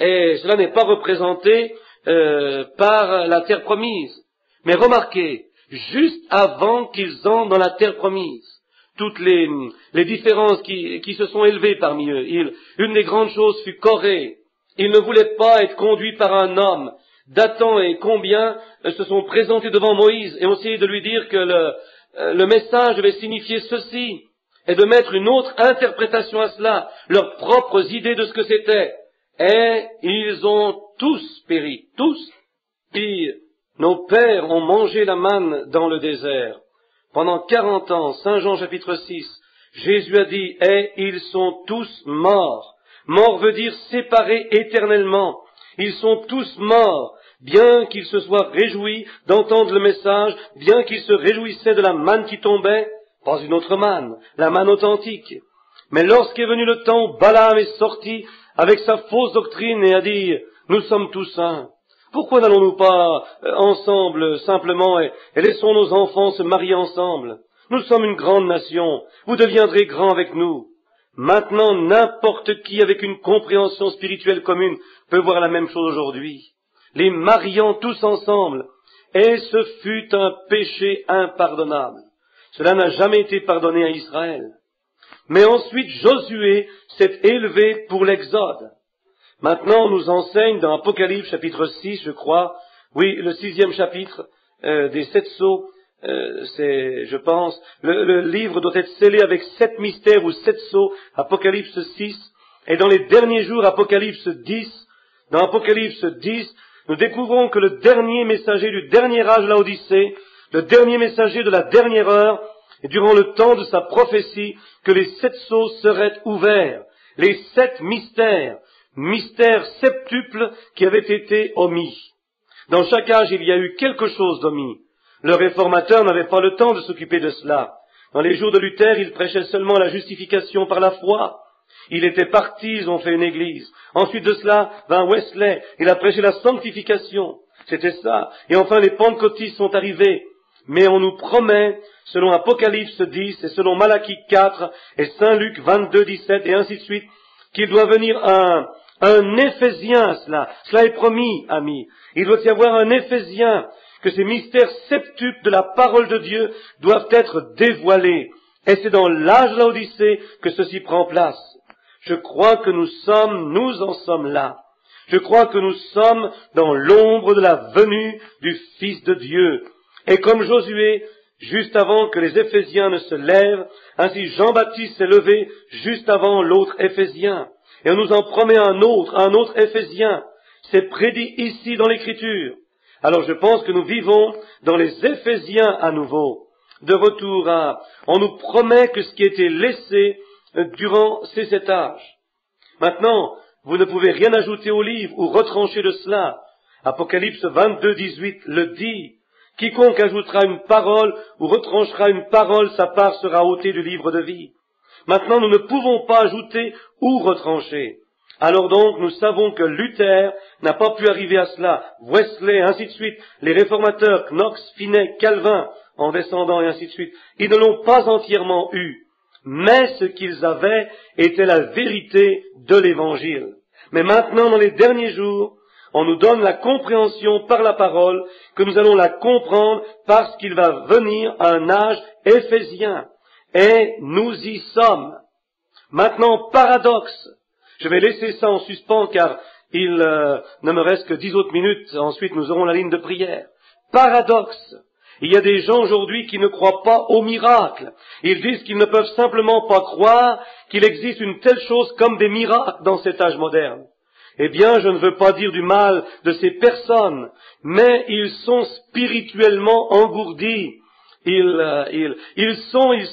Et cela n'est pas représenté par la terre promise. Mais remarquez, juste avant qu'ils entrent dans la terre promise, toutes les différences qui se sont élevées parmi eux. Une des grandes choses fut Corée. Il ne voulait pas être conduit par un homme. Dathan et combien se sont présentés devant Moïse et ont essayé de lui dire que le message devait signifier ceci et de mettre une autre interprétation à cela, leurs propres idées de ce que c'était. Et ils ont tous péri, tous. Pire, nos pères ont mangé la manne dans le désert. Pendant 40 ans, Saint Jean chapitre 6, Jésus a dit, et ils sont tous morts. Mort veut dire séparés éternellement. Ils sont tous morts, bien qu'ils se soient réjouis d'entendre le message, bien qu'ils se réjouissaient de la manne qui tombait, pas une autre manne, la manne authentique. Mais lorsqu'est venu le temps où Balaam est sorti avec sa fausse doctrine et a dit, nous sommes tous saints, pourquoi n'allons-nous pas ensemble simplement et laissons nos enfants se marier ensemble? Nous sommes une grande nation, vous deviendrez grands avec nous. Maintenant, n'importe qui avec une compréhension spirituelle commune peut voir la même chose aujourd'hui. Les mariant tous ensemble, et ce fut un péché impardonnable. Cela n'a jamais été pardonné à Israël. Mais ensuite, Josué s'est élevé pour l'Exode. Maintenant, on nous enseigne dans Apocalypse chapitre 6, je crois, oui, le 6e chapitre des 7 sceaux, c'est, je pense, le livre doit être scellé avec 7 mystères ou 7 sceaux, Apocalypse 6, et dans les derniers jours, Apocalypse 10, dans Apocalypse 10, nous découvrons que le dernier messager du dernier âge de l'Odyssée, le dernier messager de la dernière heure, et durant le temps de sa prophétie, que les 7 sceaux seraient ouverts, les 7 mystères septuples qui avaient été omis. Dans chaque âge, il y a eu quelque chose d'omis. Le réformateur n'avait pas le temps de s'occuper de cela. Dans les jours de Luther, il prêchait seulement la justification par la foi. Il était parti, ils ont fait une église. Ensuite de cela, vint Wesley, il a prêché la sanctification. C'était ça. Et enfin, les pentecôtistes sont arrivés. Mais on nous promet, selon Apocalypse 10 et selon Malachie 4 et Saint Luc 22, 17 et ainsi de suite, qu'il doit venir un Éphésien à cela. Cela est promis, amis. Il doit y avoir un Éphésien, que ces mystères septuples de la parole de Dieu doivent être dévoilés. Et c'est dans l'âge de l'Odyssée que ceci prend place. Je crois que nous en sommes là. Je crois que nous sommes dans l'ombre de la venue du Fils de Dieu. Et comme Josué, juste avant que les Éphésiens ne se lèvent, ainsi Jean-Baptiste s'est levé juste avant l'autre Éphésien. Et on nous en promet un autre Éphésien. C'est prédit ici dans l'Écriture. Alors je pense que nous vivons dans les Éphésiens à nouveau. De retour on nous promet que ce qui a été laissé durant ces 7 âges. Maintenant, vous ne pouvez rien ajouter au livre ou retrancher de cela. Apocalypse 22, 18 le dit. Quiconque ajoutera une parole ou retranchera une parole, sa part sera ôtée du livre de vie. Maintenant, nous ne pouvons pas ajouter ou retrancher. Alors donc, nous savons que Luther n'a pas pu arriver à cela. Wesley, ainsi de suite. Les réformateurs, Knox, Finney, Calvin, en descendant et ainsi de suite. Ils ne l'ont pas entièrement eu. Mais ce qu'ils avaient était la vérité de l'Évangile. Mais maintenant, dans les derniers jours, on nous donne la compréhension par la parole, que nous allons la comprendre parce qu'il va venir un âge éphésien. Et nous y sommes. Maintenant, paradoxe. Je vais laisser ça en suspens car il ne me reste que 10 autres minutes. Ensuite, nous aurons la ligne de prière. Paradoxe. Il y a des gens aujourd'hui qui ne croient pas au miracle. Ils disent qu'ils ne peuvent simplement pas croire qu'il existe une telle chose comme des miracles dans cet âge moderne. Eh bien, je ne veux pas dire du mal de ces personnes, mais ils sont spirituellement engourdis. Ils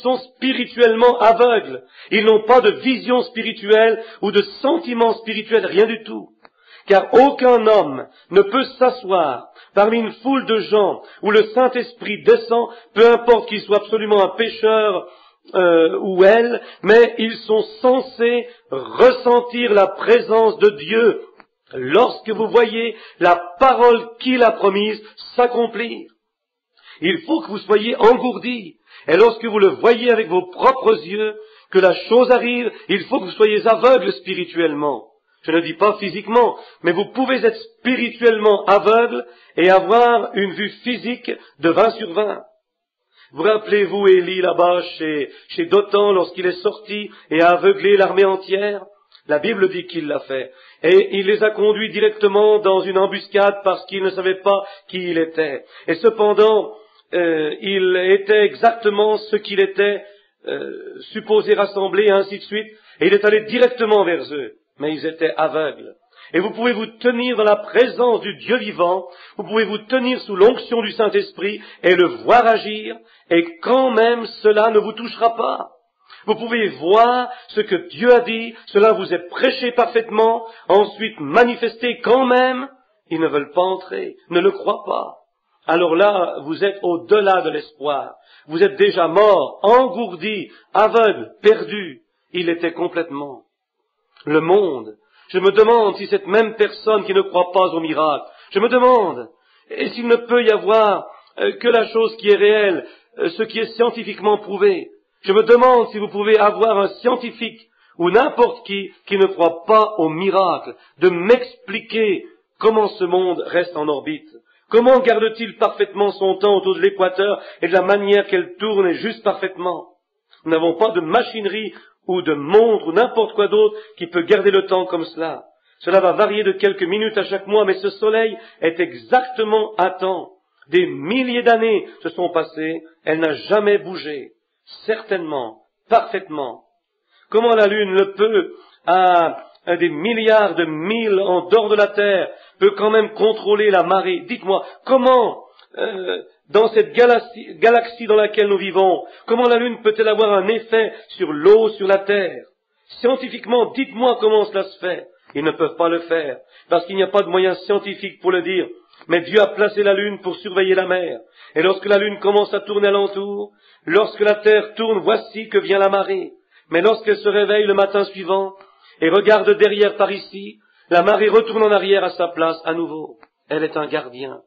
sont spirituellement aveugles. Ils n'ont pas de vision spirituelle ou de sentiment spirituel, rien du tout. Car aucun homme ne peut s'asseoir parmi une foule de gens où le Saint-Esprit descend, peu importe qu'il soit absolument un pécheur ou elle, mais ils sont censés ressentir la présence de Dieu lorsque vous voyez la parole qu'il a promise s'accomplir. Il faut que vous soyez engourdis. Et lorsque vous le voyez avec vos propres yeux, que la chose arrive, il faut que vous soyez aveugles spirituellement. Je ne dis pas physiquement, mais vous pouvez être spirituellement aveugle et avoir une vue physique de 20 sur 20. Vous rappelez-vous Élie là-bas chez Dothan lorsqu'il est sorti et a aveuglé l'armée entière? La Bible dit qu'il l'a fait. Et il les a conduits directement dans une embuscade parce qu'il ne savait pas qui il était. Et cependant, il était exactement ce qu'il était supposé rassembler, et ainsi de suite. Et il est allé directement vers eux. Mais ils étaient aveugles. Et vous pouvez vous tenir dans la présence du Dieu vivant, vous pouvez vous tenir sous l'onction du Saint-Esprit et le voir agir, et quand même cela ne vous touchera pas. Vous pouvez voir ce que Dieu a dit, cela vous est prêché parfaitement, ensuite manifesté quand même, ils ne veulent pas entrer, ne le croient pas. Alors là, vous êtes au-delà de l'espoir. Vous êtes déjà mort, engourdi, aveugle, perdu. Il était complètement. Le monde. Je me demande si cette même personne qui ne croit pas au miracle, je me demande, et s'il ne peut y avoir que la chose qui est réelle, ce qui est scientifiquement prouvé. Je me demande si vous pouvez avoir un scientifique ou n'importe qui ne croit pas au miracle, de m'expliquer comment ce monde reste en orbite. Comment garde-t-il parfaitement son temps autour de l'équateur et de la manière qu'elle tourne juste parfaitement? Nous n'avons pas de machinerie ou de montre ou n'importe quoi d'autre qui peut garder le temps comme cela. Cela va varier de quelques minutes à chaque mois, mais ce soleil est exactement à temps. Des milliers d'années se sont passées, elle n'a jamais bougé. Certainement, parfaitement. Comment la Lune le peut, à des milliards de milles en dehors de la Terre, peut quand même contrôler la marée? Dites-moi, comment, dans cette galaxie dans laquelle nous vivons, comment la Lune peut-elle avoir un effet sur l'eau, sur la Terre? Scientifiquement, dites-moi comment cela se fait. Ils ne peuvent pas le faire, parce qu'il n'y a pas de moyen scientifique pour le dire. Mais Dieu a placé la Lune pour surveiller la mer. Et lorsque la Lune commence à tourner alentour, lorsque la Terre tourne, voici que vient la marée. Mais lorsqu'elle se réveille le matin suivant, et regarde derrière par ici, la marée retourne en arrière à sa place à nouveau. Elle est un gardien.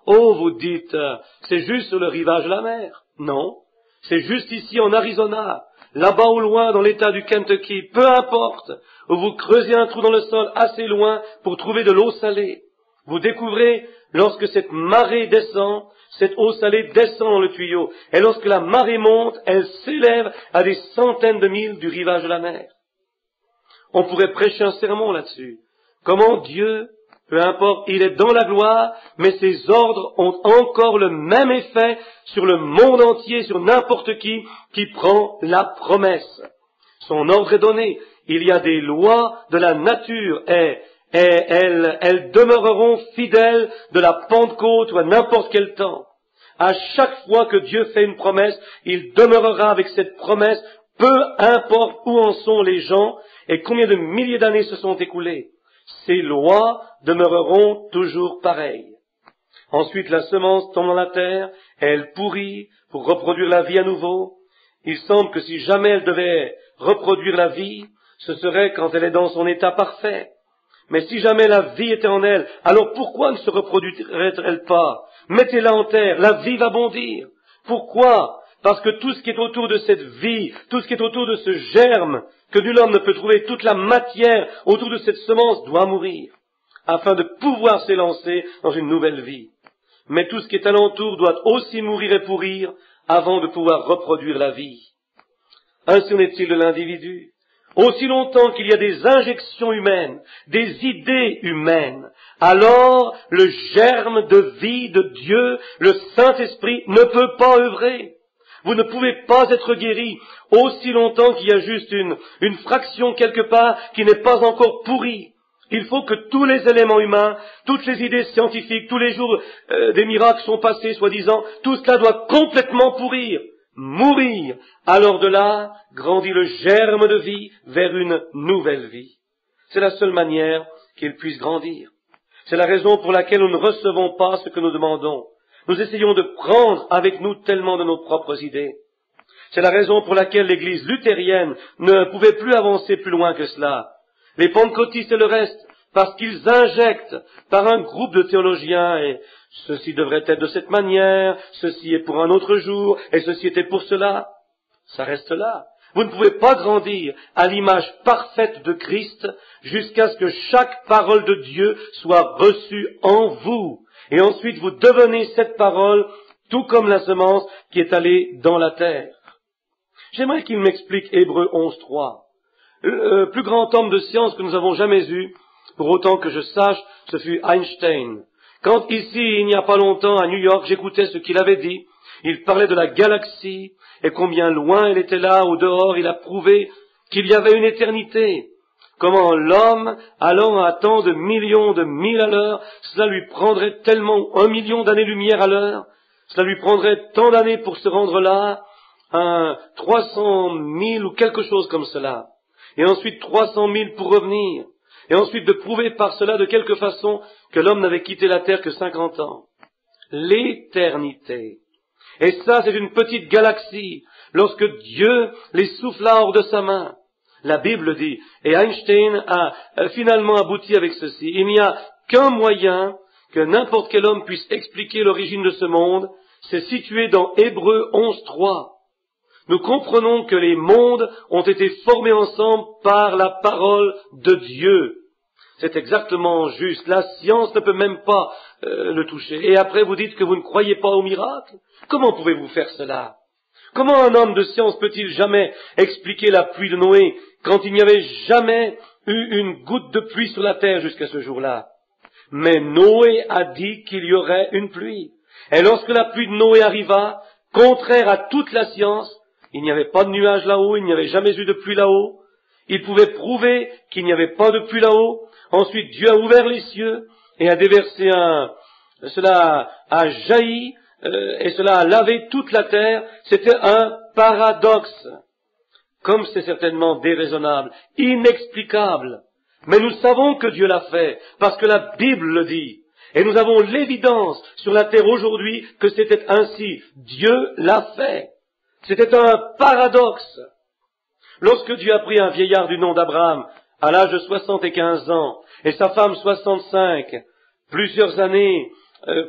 Oh, vous dites, c'est juste sur le rivage de la mer. Non, c'est juste ici en Arizona, là-bas au loin dans l'état du Kentucky, peu importe, où vous creusez un trou dans le sol assez loin pour trouver de l'eau salée. Vous découvrez, lorsque cette marée descend, cette eau salée descend dans le tuyau, et lorsque la marée monte, elle s'élève à des centaines de milles du rivage de la mer. On pourrait prêcher un sermon là-dessus. Comment Dieu, peu importe, il est dans la gloire, mais ses ordres ont encore le même effet sur le monde entier, sur n'importe qui prend la promesse. Son ordre est donné. Il y a des lois de la nature et elles demeureront fidèles de la Pentecôte ou à n'importe quel temps. À chaque fois que Dieu fait une promesse, il demeurera avec cette promesse, peu importe où en sont les gens et combien de milliers d'années se sont écoulées. Ces lois demeureront toujours pareilles. Ensuite, la semence tombe dans la terre, et elle pourrit pour reproduire la vie à nouveau. Il semble que si jamais elle devait reproduire la vie, ce serait quand elle est dans son état parfait. Mais si jamais la vie était en elle, alors pourquoi ne se reproduirait-elle pas? Mettez-la en terre, la vie va bondir. Pourquoi? Parce que tout ce qui est autour de cette vie, tout ce qui est autour de ce germe, que nul homme ne peut trouver, toute la matière autour de cette semence doit mourir, afin de pouvoir s'élancer dans une nouvelle vie. Mais tout ce qui est alentour doit aussi mourir et pourrir, avant de pouvoir reproduire la vie. Ainsi en est-il de l'individu. Aussi longtemps qu'il y a des injections humaines, des idées humaines, alors le germe de vie de Dieu, le Saint-Esprit, ne peut pas œuvrer. Vous ne pouvez pas être guéri aussi longtemps qu'il y a juste une fraction quelque part qui n'est pas encore pourrie. Il faut que tous les éléments humains, toutes les idées scientifiques, tous les jours des miracles sont passés, soi-disant, tout cela doit complètement pourrir, mourir. Alors de là, grandit le germe de vie vers une nouvelle vie. C'est la seule manière qu'il puisse grandir. C'est la raison pour laquelle nous ne recevons pas ce que nous demandons. Nous essayons de prendre avec nous tellement de nos propres idées. C'est la raison pour laquelle l'Église luthérienne ne pouvait plus avancer plus loin que cela. Les pentecôtistes et le reste, parce qu'ils injectent par un groupe de théologiens, et ceci devrait être de cette manière, ceci est pour un autre jour, et ceci était pour cela. Ça reste là. Vous ne pouvez pas grandir à l'image parfaite de Christ jusqu'à ce que chaque parole de Dieu soit reçue en vous. Et ensuite vous devenez cette parole tout comme la semence qui est allée dans la terre. J'aimerais qu'il m'explique Hébreux 11.3. Le plus grand homme de science que nous avons jamais eu, pour autant que je sache, ce fut Einstein. Quand ici, il n'y a pas longtemps, à New York, j'écoutais ce qu'il avait dit, il parlait de la galaxie, et combien loin elle était là, au dehors, il a prouvé qu'il y avait une éternité. Comment l'homme, allant à tant de millions de milles à l'heure, cela lui prendrait tellement 1 million d'années-lumière à l'heure, cela lui prendrait tant d'années pour se rendre là, 300 000 ou quelque chose comme cela, et ensuite 300 000 pour revenir, et ensuite de prouver par cela de quelque façon que l'homme n'avait quitté la terre que 50 ans. L'éternité. Et ça, c'est une petite galaxie, lorsque Dieu les souffla hors de sa main. La Bible dit, et Einstein a finalement abouti avec ceci, il n'y a qu'un moyen que n'importe quel homme puisse expliquer l'origine de ce monde, c'est situé dans Hébreux 11.3. Nous comprenons que les mondes ont été formés ensemble par la parole de Dieu. C'est exactement juste. La science ne peut même pas le toucher. Et après, vous dites que vous ne croyez pas au miracle? Comment pouvez-vous faire cela? Comment un homme de science peut-il jamais expliquer la pluie de Noé quand il n'y avait jamais eu une goutte de pluie sur la terre jusqu'à ce jour-là? Mais Noé a dit qu'il y aurait une pluie. Et lorsque la pluie de Noé arriva, contraire à toute la science, il n'y avait pas de nuages là-haut, il n'y avait jamais eu de pluie là-haut. Il pouvait prouver qu'il n'y avait pas de pluie là-haut. Ensuite, Dieu a ouvert les cieux et a déversé cela a jailli et cela a lavé toute la terre. C'était un paradoxe. Comme c'est certainement déraisonnable, inexplicable. Mais nous savons que Dieu l'a fait, parce que la Bible le dit. Et nous avons l'évidence sur la terre aujourd'hui que c'était ainsi. Dieu l'a fait. C'était un paradoxe. Lorsque Dieu a pris un vieillard du nom d'Abraham, à l'âge de 75 ans, et sa femme 65, plusieurs années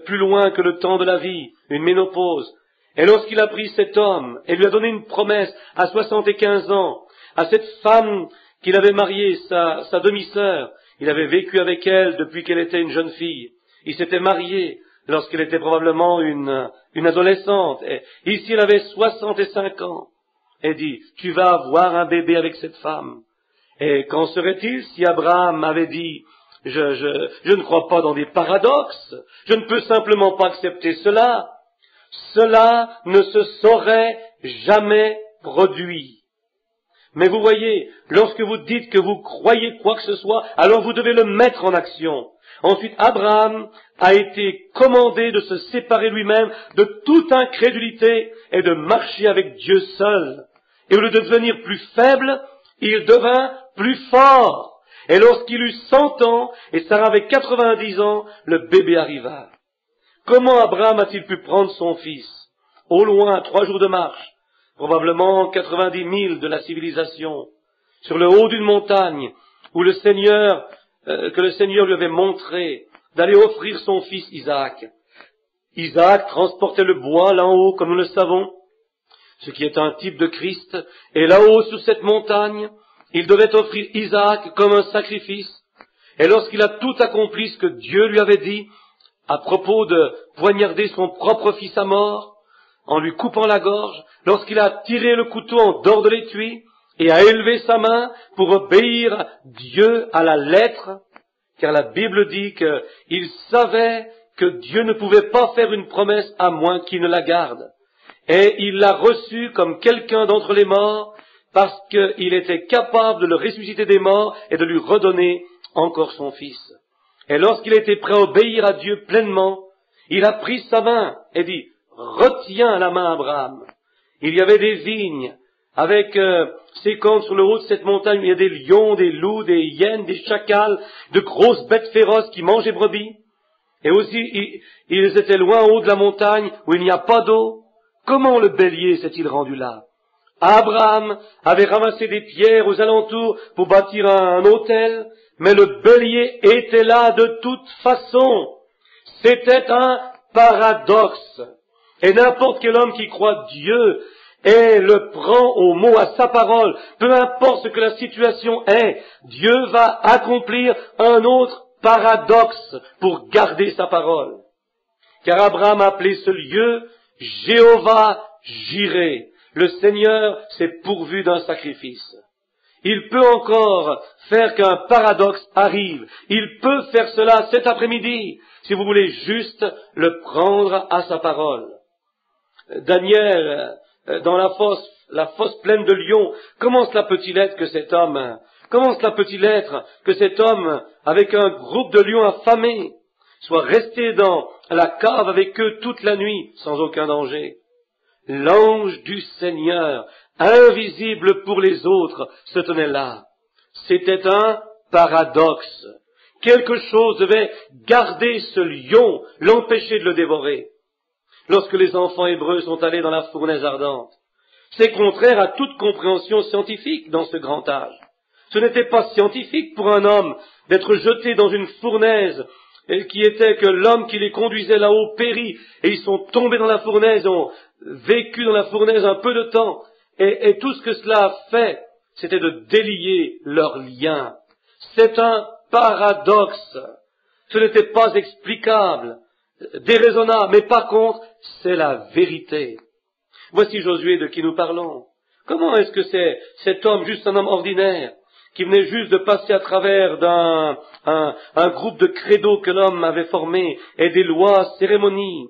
plus loin que le temps de la vie, une ménopause, et lorsqu'il a pris cet homme et lui a donné une promesse à 75 ans, à cette femme qu'il avait mariée, sa demi-sœur, il avait vécu avec elle depuis qu'elle était une jeune fille, il s'était marié lorsqu'elle était probablement une adolescente, et ici elle avait 65 ans, et dit, tu vas avoir un bébé avec cette femme. Et qu'en serait-il si Abraham avait dit, je ne crois pas dans des paradoxes, je ne peux simplement pas accepter cela. Cela ne se saurait jamais produit. Mais vous voyez, lorsque vous dites que vous croyez quoi que ce soit, alors vous devez le mettre en action. Ensuite, Abraham a été commandé de se séparer lui-même de toute incrédulité et de marcher avec Dieu seul. Et au lieu de devenir plus faible, il devint plus fort. Et lorsqu'il eut 100 ans, et Sarah avait 90 ans, le bébé arriva. Comment Abraham a-t-il pu prendre son fils? Au loin, à 3 jours de marche, probablement 90 000 de la civilisation, sur le haut d'une montagne, où que le Seigneur lui avait montré d'aller offrir son fils Isaac. Isaac transportait le bois là haut, comme nous le savons, ce qui est un type de Christ, et là-haut sur cette montagne, il devait offrir Isaac comme un sacrifice. Et lorsqu'il a tout accompli ce que Dieu lui avait dit, à propos de poignarder son propre fils à mort, en lui coupant la gorge, lorsqu'il a tiré le couteau en dehors de l'étui, et a élevé sa main pour obéir Dieu à la lettre, car la Bible dit qu'il savait que Dieu ne pouvait pas faire une promesse à moins qu'il ne la garde. Et il l'a reçu comme quelqu'un d'entre les morts, parce qu'il était capable de le ressusciter des morts et de lui redonner encore son fils. Et lorsqu'il était prêt à obéir à Dieu pleinement, il a pris sa main et dit, retiens la main Abraham. Il y avait des vignes, avec ces camps sur le haut de cette montagne, il y a des lions, des loups, des hyènes, des chacals, de grosses bêtes féroces qui mangent les brebis. Et aussi, ils étaient loin en haut de la montagne, où il n'y a pas d'eau. Comment le bélier s'est-il rendu là? Abraham avait ramassé des pierres aux alentours pour bâtir un autel, mais le bélier était là de toute façon. C'était un paradoxe. Et n'importe quel homme qui croit Dieu et le prend au mot, à sa parole, peu importe ce que la situation est, Dieu va accomplir un autre paradoxe pour garder sa parole. Car Abraham a appelé ce lieu Jéhovah Jireh, le Seigneur s'est pourvu d'un sacrifice. Il peut encore faire qu'un paradoxe arrive. Il peut faire cela cet après-midi, si vous voulez juste le prendre à sa parole. Daniel, dans la fosse pleine de lions, comment cela peut-il être que cet homme, avec un groupe de lions affamés, soit resté dans la cave avec eux toute la nuit, sans aucun danger? L'ange du Seigneur, invisible pour les autres, se tenait là. C'était un paradoxe. Quelque chose devait garder ce lion, l'empêcher de le dévorer. Lorsque les enfants hébreux sont allés dans la fournaise ardente, c'est contraire à toute compréhension scientifique dans ce grand âge. Ce n'était pas scientifique pour un homme d'être jeté dans une fournaise qui était que l'homme qui les conduisait là-haut périt, et ils sont tombés dans la fournaise, ont vécu dans la fournaise un peu de temps, et tout ce que cela a fait, c'était de délier leurs liens. C'est un paradoxe. Ce n'était pas explicable, déraisonnable, mais par contre, c'est la vérité. Voici Josué de qui nous parlons. Comment est-ce que c'est cet homme, juste un homme ordinaire, qui venait juste de passer à travers un groupe de credos que l'homme avait formé, et des lois, cérémonies,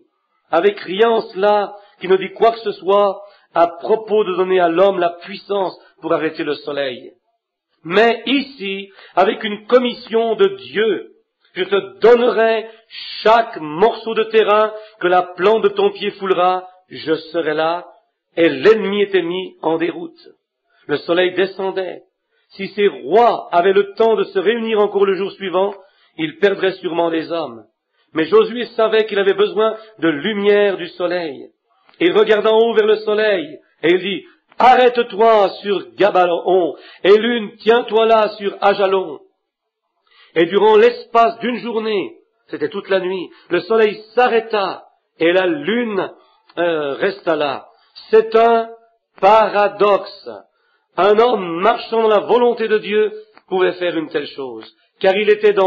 avec rien en cela qui ne dit quoi que ce soit à propos de donner à l'homme la puissance pour arrêter le soleil. Mais ici, avec une commission de Dieu, je te donnerai chaque morceau de terrain que la plante de ton pied foulera, je serai là, et l'ennemi était mis en déroute. Le soleil descendait. Si ces rois avaient le temps de se réunir encore le jour suivant, ils perdraient sûrement des hommes. Mais Josué savait qu'il avait besoin de lumière du soleil. Il regarda en haut vers le soleil, et il dit, « Arrête-toi sur Gabaon, et lune, tiens-toi là sur Ajalon. » Et durant l'espace d'une journée, c'était toute la nuit, le soleil s'arrêta, et la lune resta là. C'est un paradoxe. Un homme marchant dans la volonté de Dieu pouvait faire une telle chose, car il était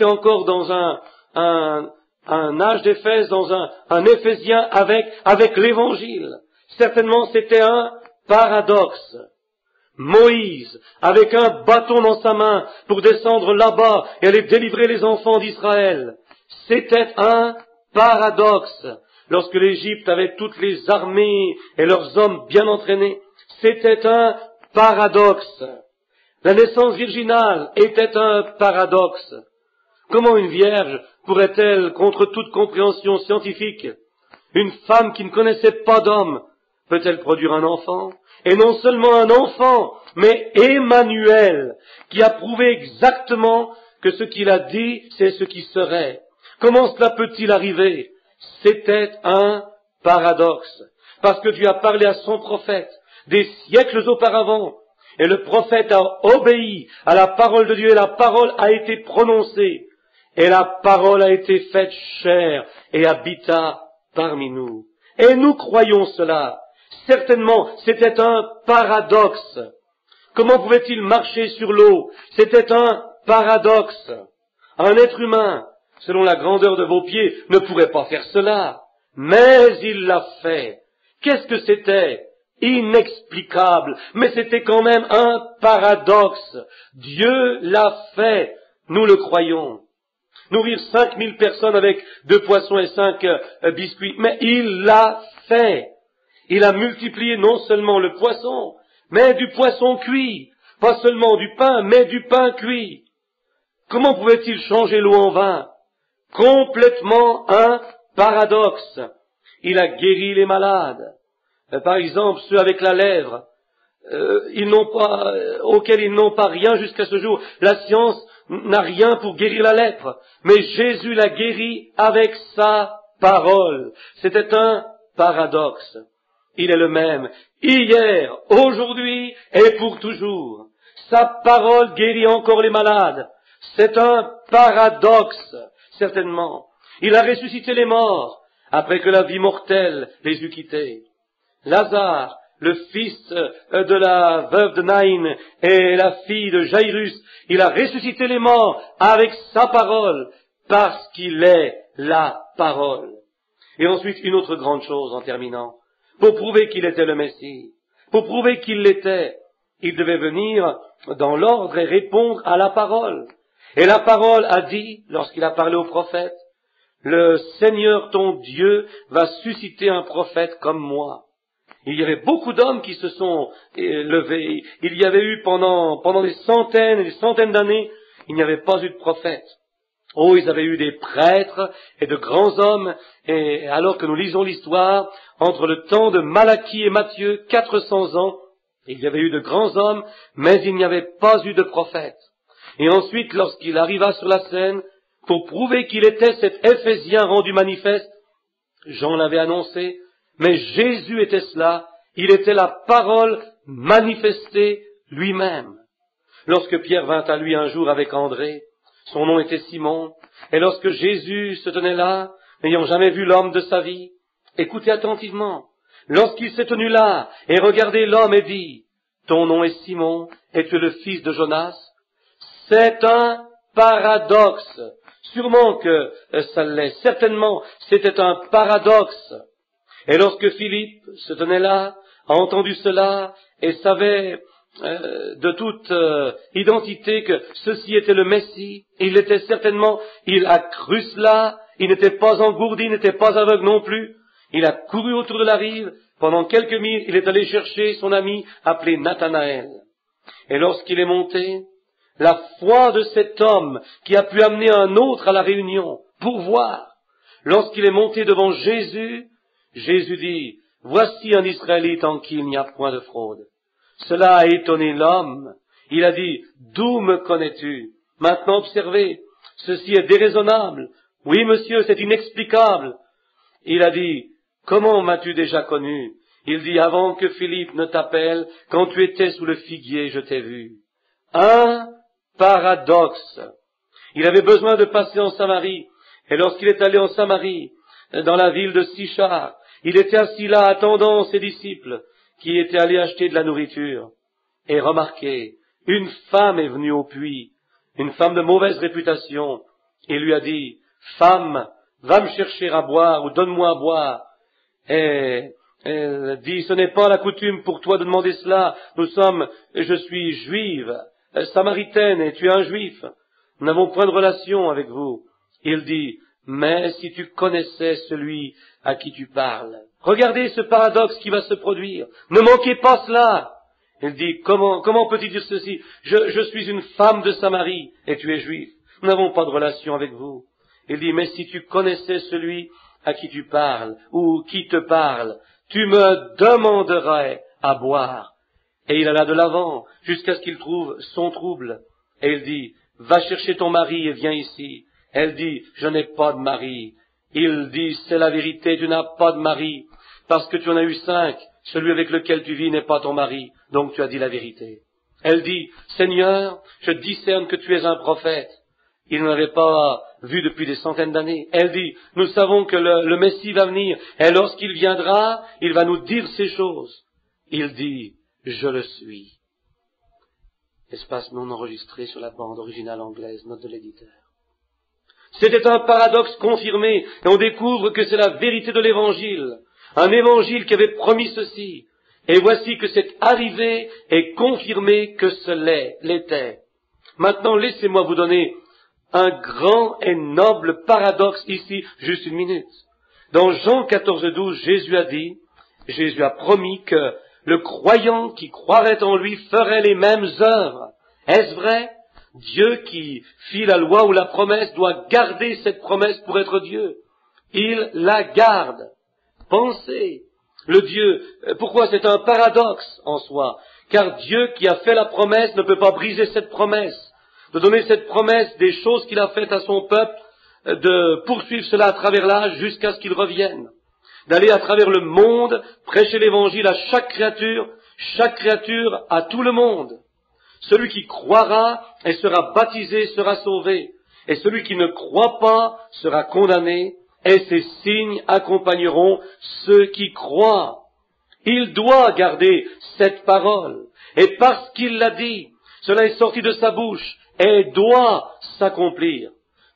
encore dans un âge d'Éphèse, dans un Éphésien avec l'Évangile. Certainement c'était un paradoxe. Moïse, avec un bâton dans sa main pour descendre là-bas et aller délivrer les enfants d'Israël. C'était un paradoxe. Lorsque l'Égypte avait toutes les armées et leurs hommes bien entraînés, c'était un paradoxe. La naissance virginale était un paradoxe. Comment une vierge pourrait-elle, contre toute compréhension scientifique, une femme qui ne connaissait pas d'homme, peut-elle produire un enfant? Et non seulement un enfant, mais Emmanuel, qui a prouvé exactement que ce qu'il a dit, c'est ce qui serait. Comment cela peut-il arriver? C'était un paradoxe. Parce que Dieu a parlé à son prophète des siècles auparavant, et le prophète a obéi à la parole de Dieu, et la parole a été prononcée, et la parole a été faite chair, et habita parmi nous. Et nous croyons cela. Certainement, c'était un paradoxe. Comment pouvait-il marcher sur l'eau? C'était un paradoxe. Un être humain, selon la grandeur de vos pieds, ne pourrait pas faire cela. Mais il l'a fait. Qu'est-ce que c'était? Inexplicable. Mais c'était quand même un paradoxe. Dieu l'a fait. Nous le croyons. Nourrir 5000 personnes avec 2 poissons et 5 biscuits. Mais il l'a fait. Il a multiplié non seulement le poisson, mais du poisson cuit. Pas seulement du pain, mais du pain cuit. Comment pouvait-il changer l'eau en vin? Complètement un paradoxe. Il a guéri les malades. Par exemple, ceux avec la lèvre, auxquels ils n'ont pas rien jusqu'à ce jour. La science n'a rien pour guérir la lèpre. Mais Jésus l'a guéri avec sa parole. C'était un paradoxe. Il est le même, hier, aujourd'hui et pour toujours. Sa parole guérit encore les malades. C'est un paradoxe, certainement. Il a ressuscité les morts, après que la vie mortelle les eut quittés. Lazare, le fils de la veuve de Naïn et la fille de Jairus, il a ressuscité les morts avec sa parole, parce qu'il est la parole. Et ensuite, une autre grande chose en terminant. Pour prouver qu'il était le Messie, pour prouver qu'il l'était, il devait venir dans l'ordre et répondre à la parole. Et la parole a dit, lorsqu'il a parlé au prophète, le Seigneur ton Dieu va susciter un prophète comme moi. Il y avait beaucoup d'hommes qui se sont levés. Il y avait eu pendant des centaines et des centaines d'années, il n'y avait pas eu de prophète. Oh, ils avaient eu des prêtres et de grands hommes, et alors que nous lisons l'histoire, entre le temps de Malachie et Matthieu, 400 ans, il y avait eu de grands hommes, mais il n'y avait pas eu de prophète. Et ensuite, lorsqu'il arriva sur la scène, pour prouver qu'il était cet Éphésien rendu manifeste, Jean l'avait annoncé, mais Jésus était cela, il était la parole manifestée lui-même. Lorsque Pierre vint à lui un jour avec André, son nom était Simon, et lorsque Jésus se tenait là, n'ayant jamais vu l'homme de sa vie, écoutez attentivement, lorsqu'il s'est tenu là et regardé l'homme et dit, ton nom est Simon, et tu es le fils de Jonas, c'est un paradoxe. Sûrement que ça l'est, certainement, c'était un paradoxe. Et lorsque Philippe se tenait là, a entendu cela, et savait de toute identité que ceci était le Messie, il l'était certainement, il a cru cela, il n'était pas engourdi, il n'était pas aveugle non plus, il a couru autour de la rive, pendant quelques milles, il est allé chercher son ami appelé Nathanaël. Et lorsqu'il est monté, la foi de cet homme qui a pu amener un autre à la réunion pour voir, lorsqu'il est monté devant Jésus, Jésus dit, voici un Israélite en qui il n'y a point de fraude. Cela a étonné l'homme. Il a dit, d'où me connais-tu? Maintenant observez, ceci est déraisonnable. Oui, monsieur, c'est inexplicable. Il a dit, comment m'as-tu déjà connu? Il dit, avant que Philippe ne t'appelle, quand tu étais sous le figuier, je t'ai vu. Un paradoxe. Il avait besoin de passer en Samarie, et lorsqu'il est allé en Samarie, dans la ville de Sichar, il était assis là attendant ses disciples, qui étaient allés acheter de la nourriture. Et remarquez, une femme est venue au puits, une femme de mauvaise réputation, et lui a dit, femme, va me chercher à boire, ou donne-moi à boire. Et elle dit, ce n'est pas la coutume pour toi de demander cela, je suis juive, samaritaine, et tu es un juif. Nous n'avons point de relation avec vous. Il dit, mais si tu connaissais celui à qui tu parles. Regardez ce paradoxe qui va se produire. Ne manquez pas cela. Il dit, comment peux-tu dire ceci? Je suis une femme de Samarie, et tu es juif. Nous n'avons pas de relation avec vous. Il dit, mais si tu connaissais celui à qui tu parles, ou qui te parle, tu me demanderais à boire. Et il alla de l'avant, jusqu'à ce qu'il trouve son trouble. Et il dit, va chercher ton mari et viens ici. Elle dit, je n'ai pas de mari. Il dit, c'est la vérité, tu n'as pas de mari, parce que tu en as eu 5. Celui avec lequel tu vis n'est pas ton mari, donc tu as dit la vérité. Elle dit, Seigneur, je discerne que tu es un prophète. Il ne l'avait pas vu depuis des centaines d'années. Elle dit, nous savons que le Messie va venir, et lorsqu'il viendra, il va nous dire ces choses. Il dit, je le suis. Espace non enregistré sur la bande originale anglaise, note de l'éditeur. C'était un paradoxe confirmé, et on découvre que c'est la vérité de l'Évangile. Un Évangile qui avait promis ceci. Et voici que c'est arrivé et confirmé que ce l'était. Maintenant, laissez-moi vous donner un grand et noble paradoxe ici, juste une minute. Dans Jean 14:12, Jésus a promis que le croyant qui croirait en lui ferait les mêmes œuvres. Est-ce vrai? Dieu qui fit la loi ou la promesse doit garder cette promesse pour être Dieu. Il la garde. Pensez, le Dieu, pourquoi c'est un paradoxe en soi? Car Dieu qui a fait la promesse ne peut pas briser cette promesse, de donner cette promesse des choses qu'il a faites à son peuple, de poursuivre cela à travers l'âge jusqu'à ce qu'il revienne, d'aller à travers le monde, prêcher l'évangile à chaque créature à tout le monde. Celui qui croira et sera baptisé sera sauvé, et celui qui ne croit pas sera condamné, et ces signes accompagneront ceux qui croient. Il doit garder cette parole, et parce qu'il l'a dit, cela est sorti de sa bouche, et doit s'accomplir.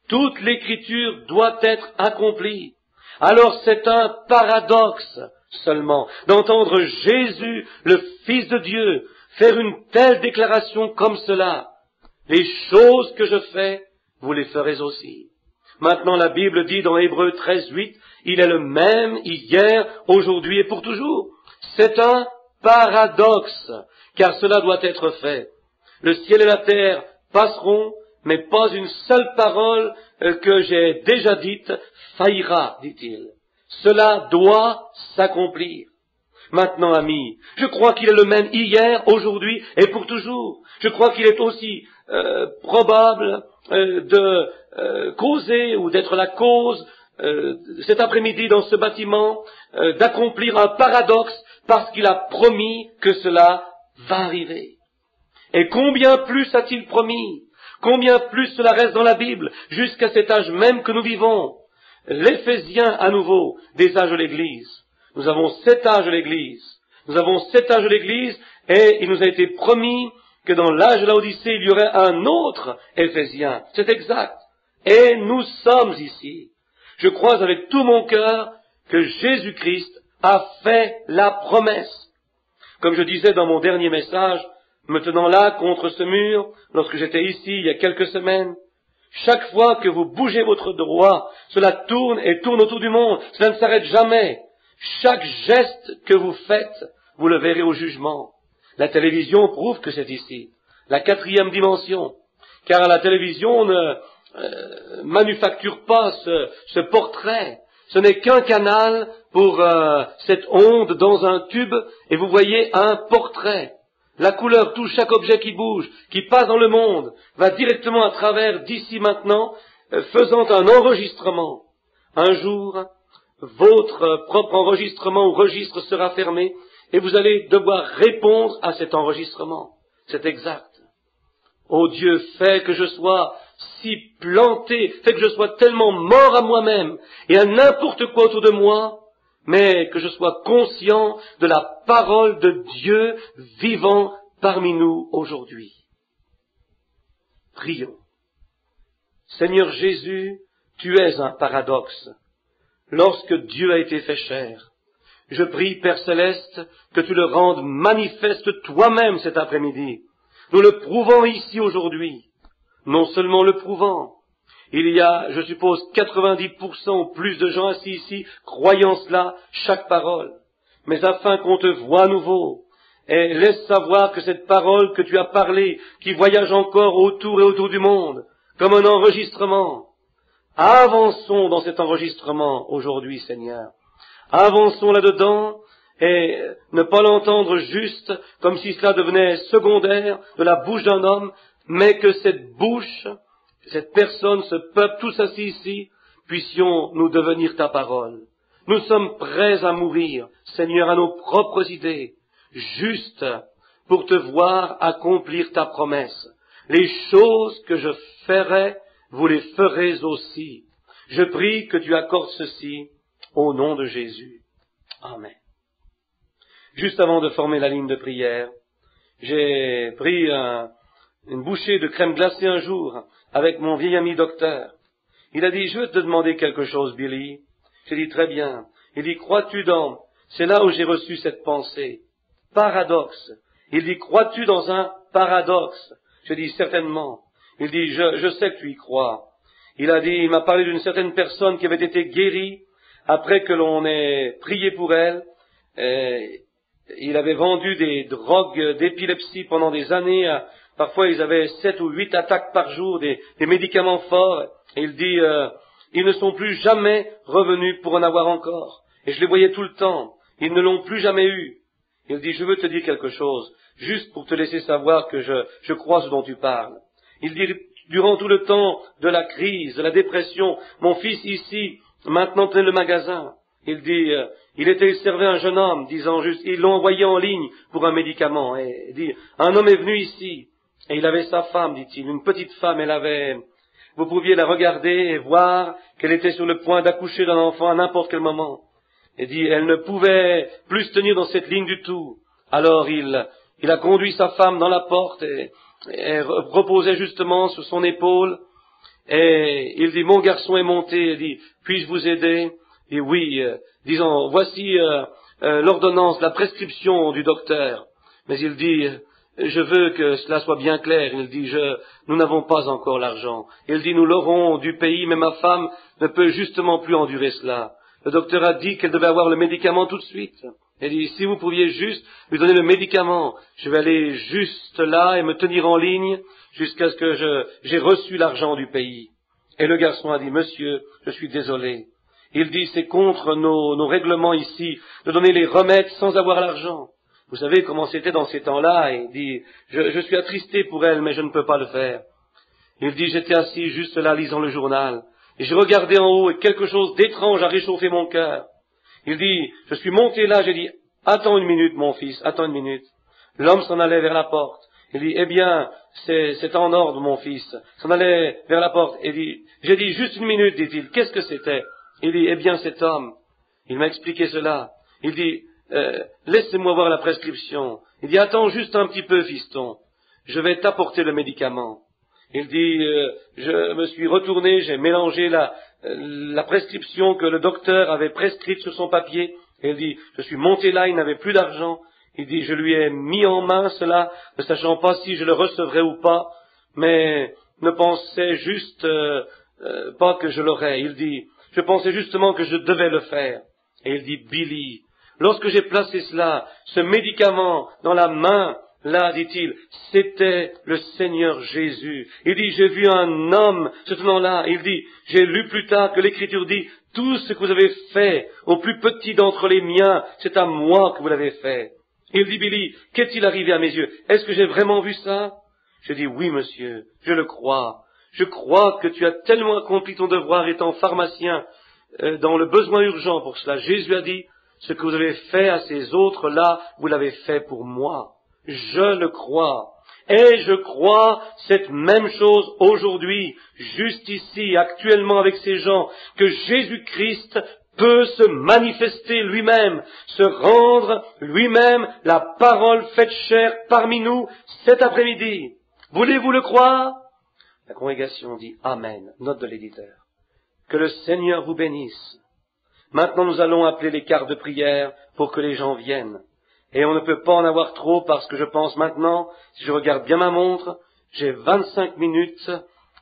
Toute l'écriture doit être accomplie. alors c'est un paradoxe seulement d'entendre Jésus, le Fils de Dieu, faire une telle déclaration comme cela. Les choses que je fais, vous les ferez aussi. Maintenant, la Bible dit dans Hébreux 13:8, il est le même hier, aujourd'hui et pour toujours. C'est un paradoxe, car cela doit être fait. Le ciel et la terre passeront, mais pas une seule parole que j'ai déjà dite faillira, dit-il. Cela doit s'accomplir. Maintenant, amis, je crois qu'il est le même hier, aujourd'hui et pour toujours. Je crois qu'il est aussi probable de causer ou d'être la cause cet après-midi dans ce bâtiment, d'accomplir un paradoxe parce qu'il a promis que cela va arriver. Et combien plus a-t-il promis? Combien plus cela reste dans la Bible, jusqu'à cet âge même que nous vivons. L'Éphésiens, à nouveau, des âges de l'Église. Nous avons 7 âges de l'Église. Nous avons 7 âges de l'Église, et il nous a été promis que dans l'âge de l'Odyssée, il y aurait un autre Éphésien. C'est exact. Et nous sommes ici. Je crois avec tout mon cœur que Jésus-Christ a fait la promesse. Comme je disais dans mon dernier message, me tenant là contre ce mur, lorsque j'étais ici il y a quelques semaines, chaque fois que vous bougez votre doigt, cela tourne et tourne autour du monde, cela ne s'arrête jamais. Chaque geste que vous faites, vous le verrez au jugement. La télévision prouve que c'est ici, la 4e dimension, car la télévision ne manufacture pas ce portrait. Ce n'est qu'un canal pour cette onde dans un tube, et vous voyez un portrait. La couleur touche chaque objet qui bouge, qui passe dans le monde, va directement à travers d'ici maintenant, faisant un enregistrement. Un jour, votre propre enregistrement ou registre sera fermé, et vous allez devoir répondre à cet enregistrement. C'est exact. Oh Dieu, fais que je sois si planté, fais que je sois tellement mort à moi-même et à n'importe quoi autour de moi, mais que je sois conscient de la parole de Dieu vivant parmi nous aujourd'hui. Prions. Seigneur Jésus, tu es un paradoxe. Lorsque Dieu a été fait chair, je prie, Père Céleste, que tu le rendes manifeste toi-même cet après-midi. Nous le prouvons ici aujourd'hui. Non seulement le prouvant, il y a, je suppose, 90% ou plus de gens assis ici, croyant cela, chaque parole. Mais afin qu'on te voie à nouveau, et laisse savoir que cette parole que tu as parlée, qui voyage encore autour et autour du monde, comme un enregistrement, avançons dans cet enregistrement aujourd'hui, Seigneur. Avançons là-dedans, et ne pas l'entendre juste comme si cela devenait secondaire de la bouche d'un homme, mais que cette bouche, cette personne, ce peuple, tous assis ici, puissions nous devenir ta parole. Nous sommes prêts à mourir, Seigneur, à nos propres idées, juste pour te voir accomplir ta promesse. Les choses que je ferai, vous les ferez aussi. Je prie que tu accordes ceci au nom de Jésus. Amen. Juste avant de former la ligne de prière, j'ai pris une bouchée de crème glacée un jour avec mon vieil ami docteur. Il a dit, je veux te demander quelque chose, Billy. J'ai dit, très bien. Il dit, crois-tu dans... C'est là où j'ai reçu cette pensée. Paradoxe. Il dit, crois-tu dans un paradoxe? Je dis, certainement. Il dit, je sais que tu y crois. Il m'a parlé d'une certaine personne qui avait été guérie après que l'on ait prié pour elle. Il avait vendu des drogues d'épilepsie pendant des années. Parfois, ils avaient 7 ou 8 attaques par jour, des médicaments forts. Et il dit, ils ne sont plus jamais revenus pour en avoir encore. Et je les voyais tout le temps. Ils ne l'ont plus jamais eu. Il dit, je veux te dire quelque chose, juste pour te laisser savoir que je crois ce dont tu parles. Il dit, durant tout le temps de la crise, de la dépression, mon fils ici, maintenant tenait le magasin. Il dit, il servait un jeune homme, disant juste, ils l'ont envoyé en ligne pour un médicament. Et il dit, un homme est venu ici, et il avait sa femme, dit-il, une petite femme, vous pouviez la regarder et voir qu'elle était sur le point d'accoucher d'un enfant à n'importe quel moment. Il dit, elle ne pouvait plus se tenir dans cette ligne du tout. Alors il a conduit sa femme dans la porte et reposait justement sur son épaule. Et il dit, mon garçon est monté, il dit, puis-je vous aider? Et oui, disons, voici l'ordonnance, la prescription du docteur. Mais il dit, je veux que cela soit bien clair. Il dit, nous n'avons pas encore l'argent. Il dit, nous l'aurons du pays, mais ma femme ne peut justement plus endurer cela. Le docteur a dit qu'elle devait avoir le médicament tout de suite. Il dit, si vous pouviez juste lui donner le médicament, je vais aller juste là et me tenir en ligne jusqu'à ce que j'ai reçu l'argent du pays. Et le garçon a dit, monsieur, je suis désolé. Il dit, c'est contre nos règlements ici de donner les remèdes sans avoir l'argent. Vous savez comment c'était dans ces temps-là. Il dit, je suis attristé pour elle, mais je ne peux pas le faire. Il dit, j'étais assis juste là lisant le journal, et je regardais en haut, et quelque chose d'étrange a réchauffé mon cœur. Il dit, je suis monté là, j'ai dit, attends une minute, mon fils, attends une minute. L'homme s'en allait vers la porte. Il dit, eh bien, c'est en ordre, mon fils. S'en allait vers la porte. J'ai dit, juste une minute, dit-il, qu'est-ce que c'était? Il dit, eh bien, cet homme, il m'a expliqué cela. Il dit, laissez-moi voir la prescription. Il dit, attends juste un petit peu, fiston. Je vais t'apporter le médicament. Il dit, je me suis retourné, j'ai mélangé la prescription que le docteur avait prescrite sur son papier. Il dit, je suis monté là, il n'avait plus d'argent. Il dit, je lui ai mis en main cela, ne sachant pas si je le recevrais ou pas, mais ne pensais juste pas que je l'aurais. Il dit, je pensais justement que je devais le faire. Et il dit, Billy, lorsque j'ai placé cela, ce médicament dans la main, là, dit-il, c'était le Seigneur Jésus. Il dit, j'ai vu un homme se tenant là. Il dit, j'ai lu plus tard que l'Écriture dit, tout ce que vous avez fait au plus petit d'entre les miens, c'est à moi que vous l'avez fait. Il dit, Billy, qu'est-il arrivé à mes yeux? Est-ce que j'ai vraiment vu ça? Je dis, oui, monsieur, je le crois. Je crois que tu as tellement accompli ton devoir étant pharmacien dans le besoin urgent pour cela. Jésus a dit, ce que vous avez fait à ces autres-là, vous l'avez fait pour moi. Je le crois. Et je crois cette même chose aujourd'hui, juste ici, actuellement avec ces gens, que Jésus-Christ peut se manifester lui-même, se rendre lui-même la parole faite chair parmi nous cet après-midi. Voulez-vous le croire? La congrégation dit Amen, note de l'éditeur. Que le Seigneur vous bénisse. Maintenant nous allons appeler les quarts de prière pour que les gens viennent. Et on ne peut pas en avoir trop parce que je pense maintenant, si je regarde bien ma montre, j'ai 25 minutes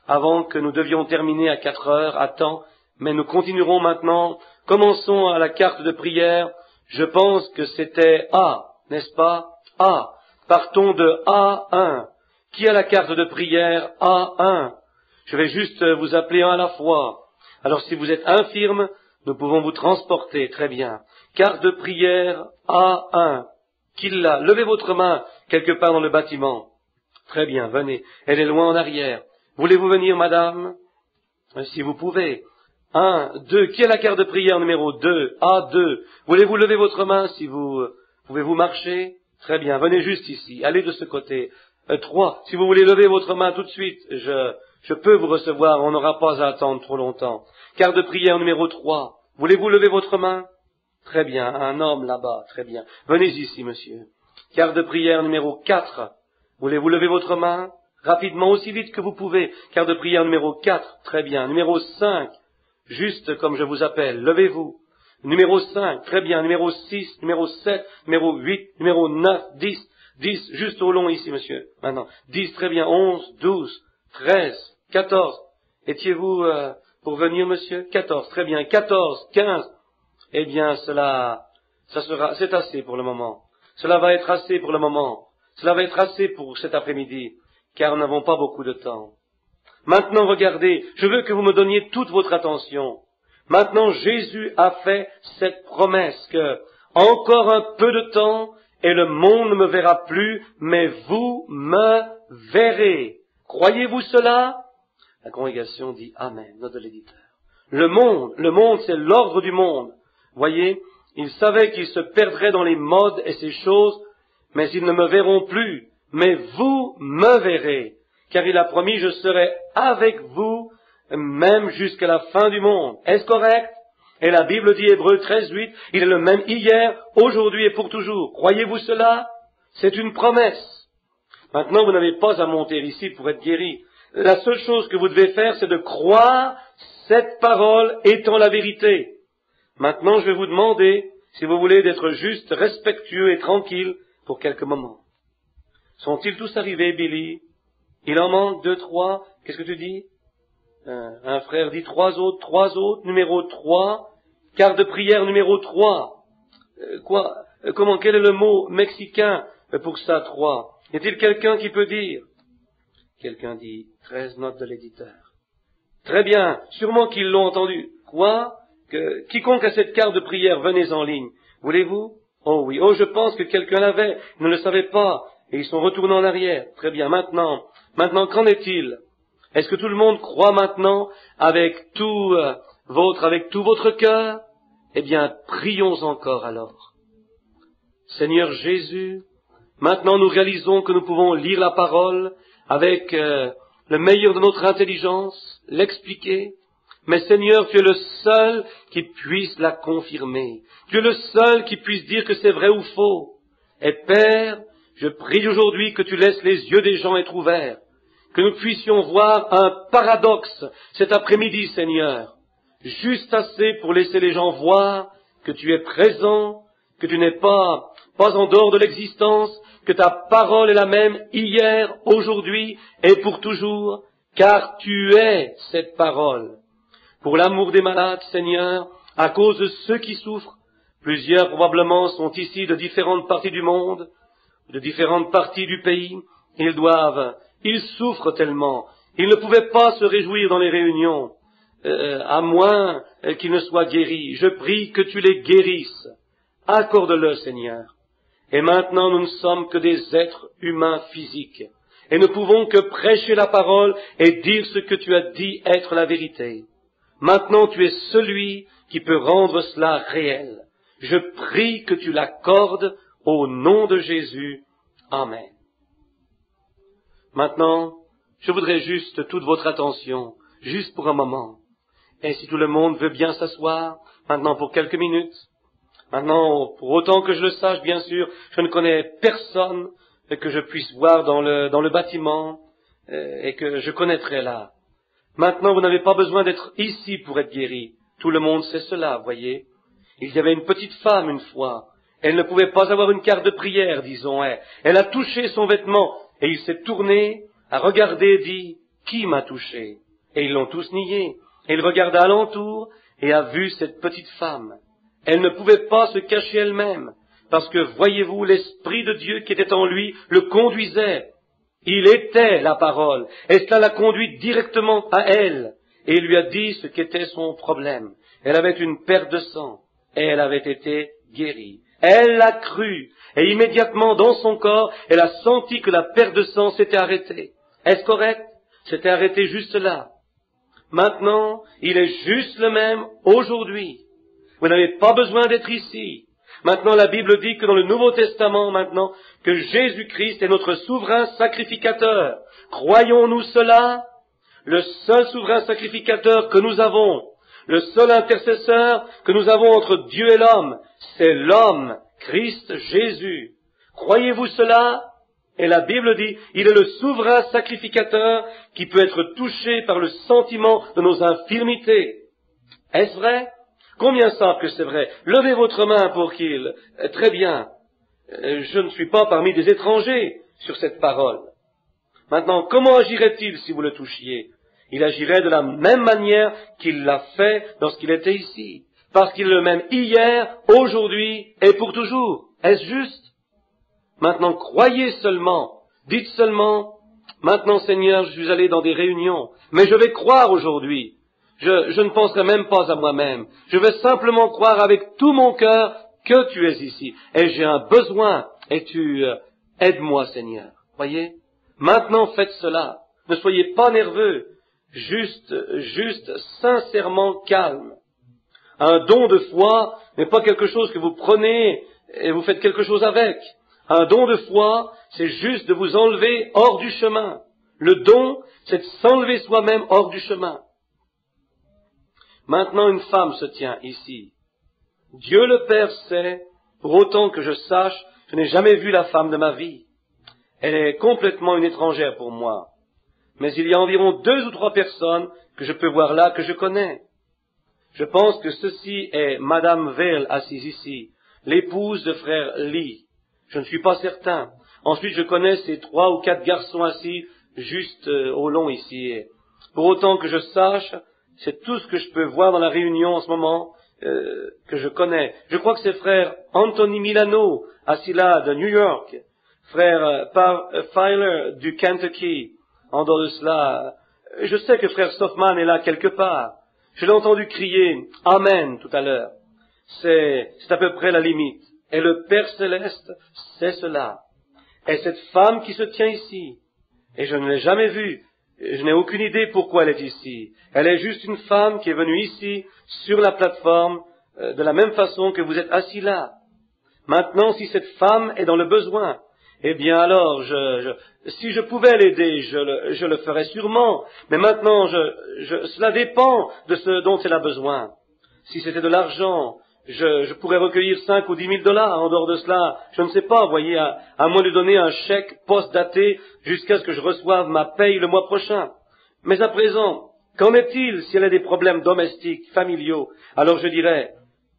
avant que nous devions terminer à 4 heures à temps, mais nous continuerons maintenant. Commençons à la carte de prière. Je pense que c'était A, n'est-ce pas? A. Partons de A1. Qui a la carte de prière A1? Je vais juste vous appeler un à la fois. Alors si vous êtes infirme, nous pouvons vous transporter. Très bien. Carte de prière A1. Qui l'a? Levez votre main quelque part dans le bâtiment. Très bien, venez. Elle est loin en arrière. Voulez-vous venir, madame? Si vous pouvez. 1, 2. Qui a la carte de prière numéro 2? A2. Voulez-vous lever votre main si vous pouvez-vous marcher? Très bien, venez juste ici. Allez de ce côté. 3. Si vous voulez lever votre main tout de suite, je peux vous recevoir. On n'aura pas à attendre trop longtemps. Carte de prière numéro 3. Voulez-vous lever votre main? Très bien, un homme là-bas, très bien. Venez ici, monsieur. Carte de prière numéro 4. Voulez-vous lever votre main? Rapidement, aussi vite que vous pouvez. Carte de prière numéro 4, très bien. Numéro 5, juste comme je vous appelle, levez-vous. Numéro 5, très bien. Numéro 6, numéro 7, numéro 8, numéro 9, 10. 10, juste au long ici, monsieur. Maintenant, 10, très bien. 11, 12, 13, 14. Étiez-vous pour venir, monsieur? 14, très bien. 14, 15. Eh bien, c'est assez pour le moment. Cela va être assez pour le moment. Cela va être assez pour cet après-midi, car nous n'avons pas beaucoup de temps. Maintenant, regardez, je veux que vous me donniez toute votre attention. Maintenant, Jésus a fait cette promesse que, encore un peu de temps, et le monde ne me verra plus, mais vous me verrez. Croyez-vous cela? La congrégation dit Amen, note de l'éditeur. Le monde, c'est l'ordre du monde. Voyez, ils savaient qu'ils se perdraient dans les modes et ces choses, mais ils ne me verront plus. Mais vous me verrez, car il a promis, je serai avec vous, même jusqu'à la fin du monde. Est-ce correct? Et la Bible dit, Hébreux 13:8, il est le même hier, aujourd'hui et pour toujours. Croyez-vous cela? C'est une promesse. Maintenant, vous n'avez pas à monter ici pour être guéri. La seule chose que vous devez faire, c'est de croire cette parole étant la vérité. Maintenant, je vais vous demander, si vous voulez, d'être juste, respectueux et tranquille pour quelques moments. Sont-ils tous arrivés, Billy? Il en manque 2, 3. Qu'est-ce que tu dis? Un frère dit 3 autres, numéro 3. Quart de prière numéro 3. Comment, quel est le mot mexicain pour ça, 3? Y a-t-il quelqu'un qui peut dire? Quelqu'un dit 13 notes de l'éditeur. Très bien, sûrement qu'ils l'ont entendu. Quoi? Quiconque a cette carte de prière, venez en ligne. Voulez-vous? Oh oui, oh je pense que quelqu'un l'avait, ils ne le savaient pas, et ils sont retournés en arrière. Très bien, maintenant, qu'en est-il? Est-ce que tout le monde croit maintenant avec tout votre cœur? Eh bien, prions encore alors. Seigneur Jésus, maintenant nous réalisons que nous pouvons lire la parole avec le meilleur de notre intelligence, l'expliquer. Mais Seigneur, tu es le seul qui puisse la confirmer. Tu es le seul qui puisse dire que c'est vrai ou faux. Et Père, je prie aujourd'hui que tu laisses les yeux des gens être ouverts, que nous puissions voir un paradoxe cet après-midi, Seigneur, juste assez pour laisser les gens voir que tu es présent, que tu n'es pas en dehors de l'existence, que ta parole est la même hier, aujourd'hui et pour toujours, car tu es cette parole. Pour l'amour des malades, Seigneur, à cause de ceux qui souffrent, plusieurs probablement sont ici de différentes parties du monde, de différentes parties du pays, ils souffrent tellement, ils ne pouvaient pas se réjouir dans les réunions, à moins qu'ils ne soient guéris. Je prie que tu les guérisses. Accorde-le, Seigneur. Et maintenant, nous ne sommes que des êtres humains physiques, et ne pouvons que prêcher la parole et dire ce que tu as dit être la vérité. Maintenant, tu es celui qui peut rendre cela réel. Je prie que tu l'accordes au nom de Jésus. Amen. Maintenant, je voudrais juste toute votre attention, juste pour un moment. Et si tout le monde veut bien s'asseoir, maintenant pour quelques minutes. Maintenant, pour autant que je le sache, bien sûr, je ne connais personne que je puisse voir dans le bâtiment et que je connaîtrai là. Maintenant, vous n'avez pas besoin d'être ici pour être guéri. Tout le monde sait cela, voyez. Il y avait une petite femme une fois. Elle ne pouvait pas avoir une carte de prière, disons. Elle a touché son vêtement et il s'est tourné, a regardé et dit « Qui m'a touché ?» Et ils l'ont tous nié. Et il regarda alentour et a vu cette petite femme. Elle ne pouvait pas se cacher elle-même, parce que, voyez-vous, l'Esprit de Dieu qui était en lui le conduisait. Il était la parole, et cela l'a conduit directement à elle, et il lui a dit ce qu'était son problème. Elle avait une perte de sang, et elle avait été guérie. Elle l'a cru, et immédiatement dans son corps, elle a senti que la perte de sang s'était arrêtée. Est-ce correct? C'était arrêté juste là. Maintenant, il est juste le même aujourd'hui. Vous n'avez pas besoin d'être ici. Maintenant, la Bible dit que dans le Nouveau Testament, maintenant, que Jésus-Christ est notre souverain sacrificateur. Croyons-nous cela? Le seul souverain sacrificateur que nous avons, le seul intercesseur que nous avons entre Dieu et l'homme, c'est l'homme, Christ Jésus. Croyez-vous cela? Et la Bible dit, il est le souverain sacrificateur qui peut être touché par le sentiment de nos infirmités. Est-ce vrai? Combien savent que c'est vrai? Levez votre main pour qu'il... Très bien. Je ne suis pas parmi des étrangers sur cette parole. Maintenant, comment agirait-il si vous le touchiez? Il agirait de la même manière qu'il l'a fait lorsqu'il était ici. Parce qu'il est le même hier, aujourd'hui et pour toujours. Est-ce juste? Maintenant, croyez seulement. Dites seulement, maintenant Seigneur, je suis allé dans des réunions, mais je vais croire aujourd'hui. Je ne penserai même pas à moi-même. Je vais simplement croire avec tout mon cœur que tu es ici. Et j'ai un besoin. Et tu aide-moi, Seigneur. Voyez? Maintenant, faites cela. Ne soyez pas nerveux. Juste sincèrement calme. Un don de foi n'est pas quelque chose que vous prenez et vous faites quelque chose avec. Un don de foi, c'est juste de vous enlever hors du chemin. Le don, c'est de s'enlever soi-même hors du chemin. Maintenant, une femme se tient ici. Dieu le Père sait, pour autant que je sache, je n'ai jamais vu la femme de ma vie. Elle est complètement une étrangère pour moi. Mais il y a environ 2 ou 3 personnes que je peux voir là, que je connais. Je pense que ceci est Madame Verle assise ici, l'épouse de frère Lee. Je ne suis pas certain. Ensuite, je connais ces 3 ou 4 garçons assis juste au long ici. Et pour autant que je sache, c'est tout ce que je peux voir dans la réunion en ce moment que je connais. Je crois que c'est frère Anthony Milano, assis là, de New York, frère Filer du Kentucky. En dehors de cela, je sais que frère Stoffman est là quelque part. Je l'ai entendu crier « Amen » tout à l'heure. C'est à peu près la limite. Et le Père Céleste sait cela. Et cette femme qui se tient ici, et je ne l'ai jamais vue, je n'ai aucune idée pourquoi elle est ici. Elle est juste une femme qui est venue ici, sur la plateforme, de la même façon que vous êtes assis là. Maintenant, si cette femme est dans le besoin, eh bien alors, si je pouvais l'aider, je le ferais sûrement. Mais maintenant, cela dépend de ce dont elle a besoin. Si c'était de l'argent, je pourrais recueillir 5 ou 10 000 dollars. En dehors de cela, je ne sais pas, voyez, à moins de donner un chèque post-daté jusqu'à ce que je reçoive ma paye le mois prochain. Mais à présent, qu'en est-il si elle a des problèmes domestiques, familiaux? Alors je dirais,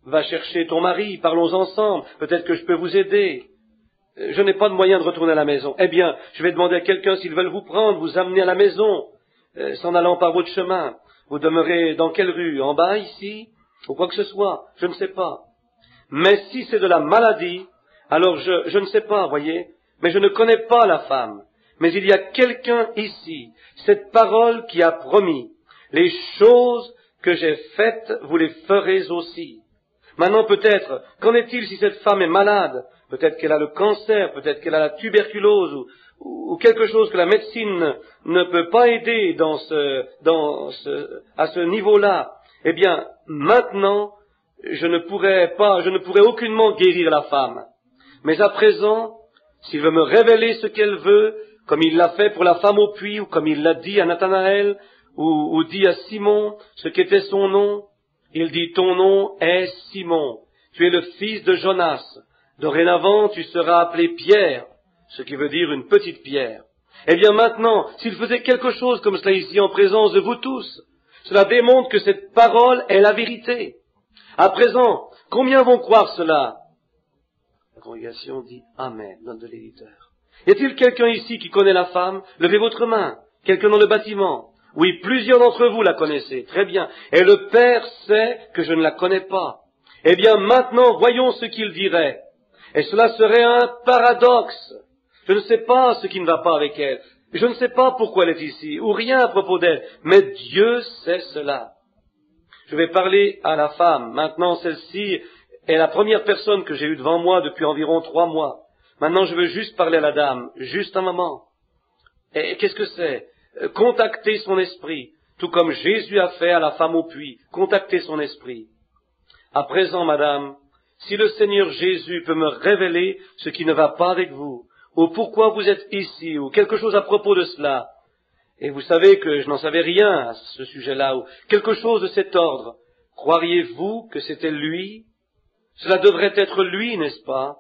va chercher ton mari, parlons ensemble, peut-être que je peux vous aider. Je n'ai pas de moyen de retourner à la maison. Eh bien, je vais demander à quelqu'un s'ils veulent vous prendre, vous amener à la maison, s'en allant par votre chemin. Vous demeurez dans quelle rue? En bas, ici? Ou quoi que ce soit? Je ne sais pas. Mais si c'est de la maladie, alors je ne sais pas, voyez. Mais je ne connais pas la femme. Mais il y a quelqu'un ici, cette parole qui a promis. Les choses que j'ai faites, vous les ferez aussi. Maintenant, peut-être, qu'en est-il si cette femme est malade? Peut-être qu'elle a le cancer, peut-être qu'elle a la tuberculose, ou quelque chose que la médecine ne peut pas aider à ce niveau-là. Eh bien, maintenant, je ne pourrais aucunement guérir la femme. Mais à présent, s'il veut me révéler ce qu'elle veut, comme il l'a fait pour la femme au puits, ou comme il l'a dit à Nathanaël, ou dit à Simon, ce qu'était son nom, il dit, ton nom est Simon, tu es le fils de Jonas. Dorénavant, tu seras appelé Pierre, ce qui veut dire une petite pierre. Eh bien maintenant, s'il faisait quelque chose comme cela ici en présence de vous tous, cela démontre que cette parole est la vérité. À présent, combien vont croire cela? La congrégation dit Amen, note de l'éditeur. Y a-t-il quelqu'un ici qui connaît la femme? Levez votre main. Quelqu'un dans le bâtiment? Oui, plusieurs d'entre vous la connaissez. Très bien. Et le Père sait que je ne la connais pas. Eh bien maintenant, voyons ce qu'il dirait. Et cela serait un paradoxe. Je ne sais pas ce qui ne va pas avec elle. Je ne sais pas pourquoi elle est ici, ou rien à propos d'elle. Mais Dieu sait cela. Je vais parler à la femme. Maintenant, celle-ci est la première personne que j'ai eue devant moi depuis environ 3 mois. Maintenant, je veux juste parler à la dame, juste un moment. Et qu'est-ce que c'est? Contacter son esprit, tout comme Jésus a fait à la femme au puits. Contacter son esprit. À présent, madame, si le Seigneur Jésus peut me révéler ce qui ne va pas avec vous, ou pourquoi vous êtes ici, ou quelque chose à propos de cela, et vous savez que je n'en savais rien à ce sujet-là, ou quelque chose de cet ordre, croiriez-vous que c'était lui? Cela devrait être lui, n'est-ce pas?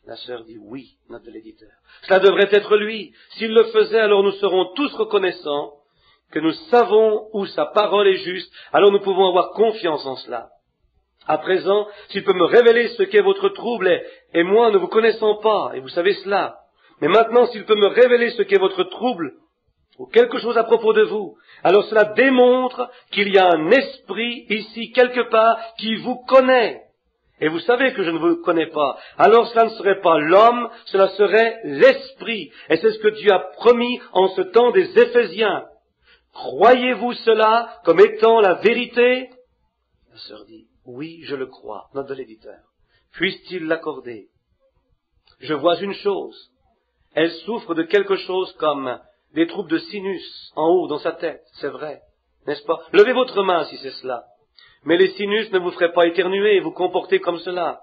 La sœur dit oui, note de l'éditeur. Cela devrait être lui. S'il le faisait, alors nous serons tous reconnaissants que nous savons où sa parole est juste, alors nous pouvons avoir confiance en cela. À présent, s'il peut me révéler ce qu'est votre trouble, et moi ne vous connaissant pas, et vous savez cela, mais maintenant s'il peut me révéler ce qu'est votre trouble, ou quelque chose à propos de vous, alors cela démontre qu'il y a un esprit ici quelque part qui vous connaît. Et vous savez que je ne vous connais pas. Alors cela ne serait pas l'homme, cela serait l'esprit. Et c'est ce que Dieu a promis en ce temps des Éphésiens. Croyez-vous cela comme étant la vérité? La sœur dit, oui, je le crois. Note de l'éditeur. Puisse-t-il l'accorder? Je vois une chose. Elle souffre de quelque chose comme des troubles de sinus en haut dans sa tête. C'est vrai, n'est-ce pas? Levez votre main si c'est cela. Mais les sinus ne vous feraient pas éternuer et vous comporter comme cela.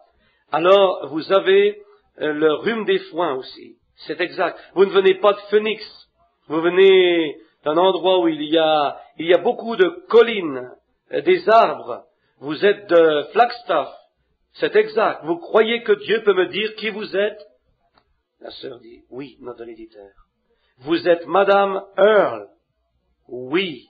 Alors, vous avez le rhume des foins aussi. C'est exact. Vous ne venez pas de Phoenix. Vous venez d'un endroit où il y a beaucoup de collines, des arbres. Vous êtes de Flagstaff. C'est exact. Vous croyez que Dieu peut me dire qui vous êtes? La sœur dit, oui, note de l'éditeur. Vous êtes Madame Earl? Oui.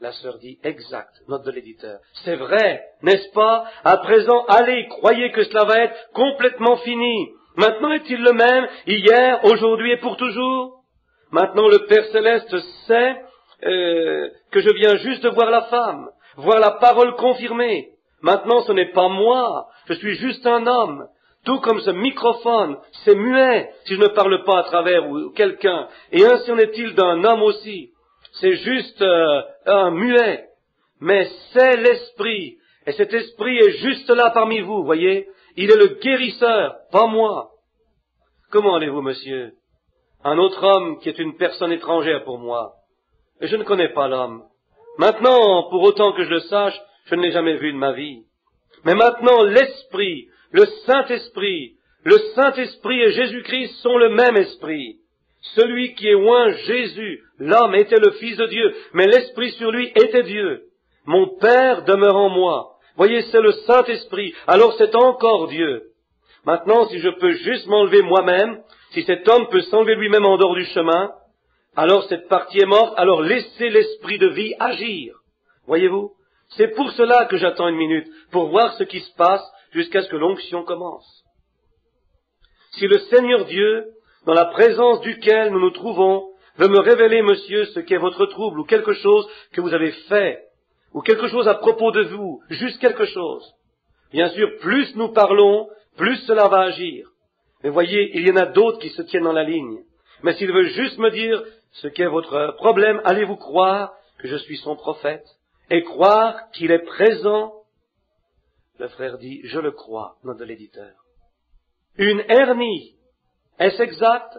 La sœur dit, exact, note de l'éditeur. C'est vrai, n'est-ce pas? À présent, allez, croyez que cela va être complètement fini. Maintenant est-il le même, hier, aujourd'hui et pour toujours? Maintenant le Père Céleste sait que je viens juste de voir la femme, voir la parole confirmée. Maintenant ce n'est pas moi, je suis juste un homme. Tout comme ce microphone, c'est muet si je ne parle pas à travers ou quelqu'un. Et ainsi en est-il d'un homme aussi. C'est juste un muet. Mais c'est l'Esprit. Et cet Esprit est juste là parmi vous, voyez. Il est le guérisseur, pas moi. Comment allez-vous, monsieur? Un autre homme qui est une personne étrangère pour moi. Et je ne connais pas l'homme. Maintenant, pour autant que je le sache, je ne l'ai jamais vu de ma vie. Mais maintenant, l'Esprit, le Saint-Esprit et Jésus-Christ sont le même Esprit. Celui qui est oint Jésus, l'homme était le Fils de Dieu, mais l'Esprit sur lui était Dieu. Mon Père demeure en moi. Voyez, c'est le Saint-Esprit, alors c'est encore Dieu. Maintenant, si je peux juste m'enlever moi-même, si cet homme peut s'enlever lui-même en dehors du chemin, alors cette partie est morte, alors laissez l'Esprit de vie agir. Voyez-vous? C'est pour cela que j'attends une minute, pour voir ce qui se passe jusqu'à ce que l'onction commence. Si le Seigneur Dieu, dans la présence duquel nous nous trouvons, veut me révéler, monsieur, ce qu'est votre trouble, ou quelque chose que vous avez fait, ou quelque chose à propos de vous, juste quelque chose. Bien sûr, plus nous parlons, plus cela va agir. Mais voyez, il y en a d'autres qui se tiennent dans la ligne. Mais s'il veut juste me dire ce qu'est votre problème, allez-vous croire que je suis son prophète, et croire qu'il est présent? Le frère dit, je le crois, note de l'éditeur. Une hernie, est-ce exact?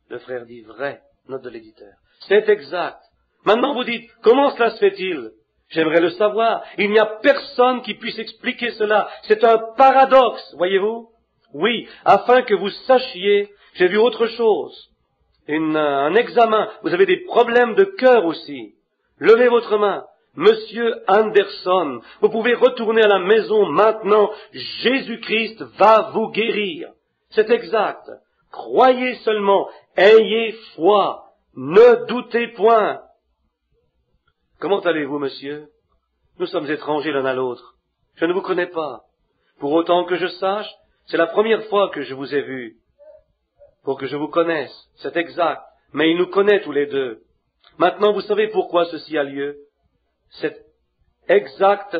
Le frère dit, vrai, note de l'éditeur. C'est exact. Maintenant vous dites, comment cela se fait-il? J'aimerais le savoir. Il n'y a personne qui puisse expliquer cela. C'est un paradoxe, voyez-vous? Oui, afin que vous sachiez, j'ai vu autre chose. Un examen. Vous avez des problèmes de cœur aussi. Levez votre main. Monsieur Anderson, vous pouvez retourner à la maison maintenant. Jésus-Christ va vous guérir. C'est exact. Croyez seulement. Ayez foi. Ne doutez point. Comment allez-vous, monsieur? Nous sommes étrangers l'un à l'autre. Je ne vous connais pas. Pour autant que je sache, c'est la première fois que je vous ai vu. Pour que je vous connaisse, c'est exact. Mais il nous connaît tous les deux. Maintenant, vous savez pourquoi ceci a lieu? C'est exact,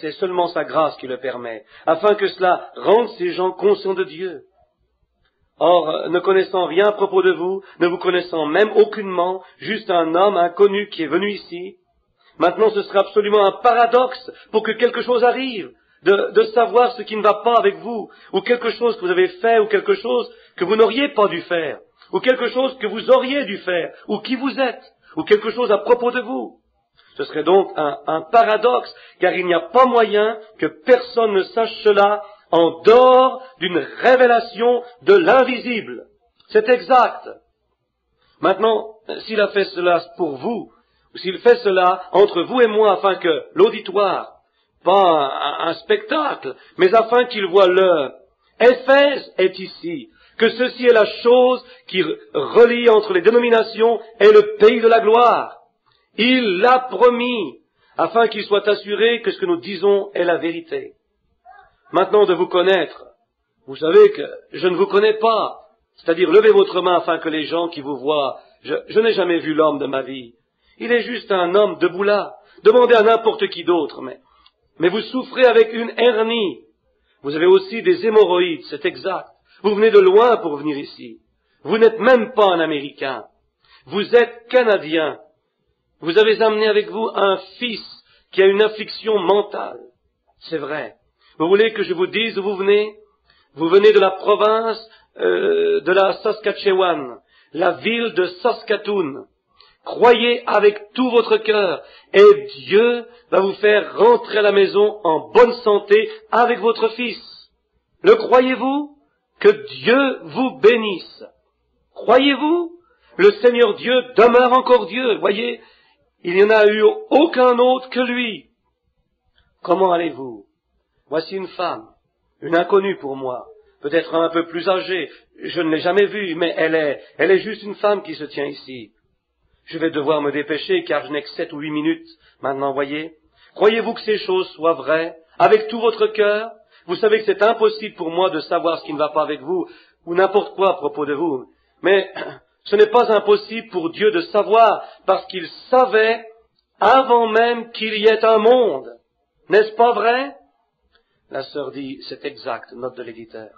c'est seulement sa grâce qui le permet, afin que cela rende ces gens conscients de Dieu. Or, ne connaissant rien à propos de vous, ne vous connaissant même aucunement, juste un homme inconnu qui est venu ici, maintenant ce serait absolument un paradoxe pour que quelque chose arrive, de savoir ce qui ne va pas avec vous, ou quelque chose que vous avez fait, ou quelque chose que vous n'auriez pas dû faire, ou quelque chose que vous auriez dû faire, ou qui vous êtes, ou quelque chose à propos de vous. Ce serait donc un paradoxe, car il n'y a pas moyen que personne ne sache cela en dehors d'une révélation de l'invisible. C'est exact. Maintenant, s'il a fait cela pour vous, ou s'il fait cela entre vous et moi, afin que l'auditoire, pas un spectacle, mais afin qu'il voie l'heure, Éphèse est ici, que ceci est la chose qui relie entre les dénominations et le pays de la gloire. Il l'a promis, afin qu'il soit assuré que ce que nous disons est la vérité. Maintenant de vous connaître, vous savez que je ne vous connais pas, c'est-à-dire levez votre main afin que les gens qui vous voient, je n'ai jamais vu l'homme de ma vie. Il est juste un homme debout là, demandez à n'importe qui d'autre, mais vous souffrez avec une hernie. Vous avez aussi des hémorroïdes, c'est exact. Vous venez de loin pour venir ici. Vous n'êtes même pas un Américain. Vous êtes Canadien. Vous avez amené avec vous un fils qui a une affliction mentale. C'est vrai. Vous voulez que je vous dise d'où vous venez? Vous venez de la province de la Saskatchewan, la ville de Saskatoon. Croyez avec tout votre cœur et Dieu va vous faire rentrer à la maison en bonne santé avec votre fils. Le croyez-vous? Que Dieu vous bénisse. Croyez-vous? Le Seigneur Dieu demeure encore Dieu. Voyez, il n'y en a eu aucun autre que lui. Comment allez-vous? Voici une femme, une inconnue pour moi, peut-être un peu plus âgée. Je ne l'ai jamais vue, mais elle est juste une femme qui se tient ici. Je vais devoir me dépêcher car je n'ai que 7 ou 8 minutes maintenant, voyez. Croyez-vous que ces choses soient vraies avec tout votre cœur? Vous savez que c'est impossible pour moi de savoir ce qui ne va pas avec vous ou n'importe quoi à propos de vous. Mais ce n'est pas impossible pour Dieu de savoir parce qu'il savait avant même qu'il y ait un monde. N'est-ce pas vrai? La sœur dit, c'est exact, note de l'éditeur.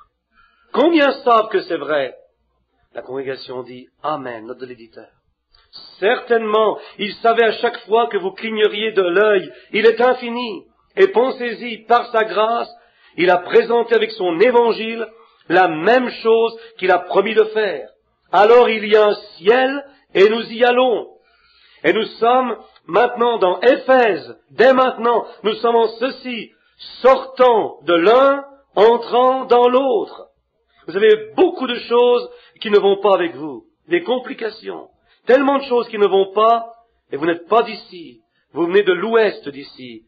Combien savent que c'est vrai? La congrégation dit, Amen, note de l'éditeur. Certainement, il savait à chaque fois que vous cligneriez de l'œil. Il est infini. Et pensez-y, par sa grâce, il a présenté avec son évangile la même chose qu'il a promis de faire. Alors il y a un ciel et nous y allons. Et nous sommes maintenant dans Éphèse. Dès maintenant, nous sommes en ceci, sortant de l'un, entrant dans l'autre. Vous avez beaucoup de choses qui ne vont pas avec vous, des complications, tellement de choses qui ne vont pas, et vous n'êtes pas d'ici, vous venez de l'ouest d'ici,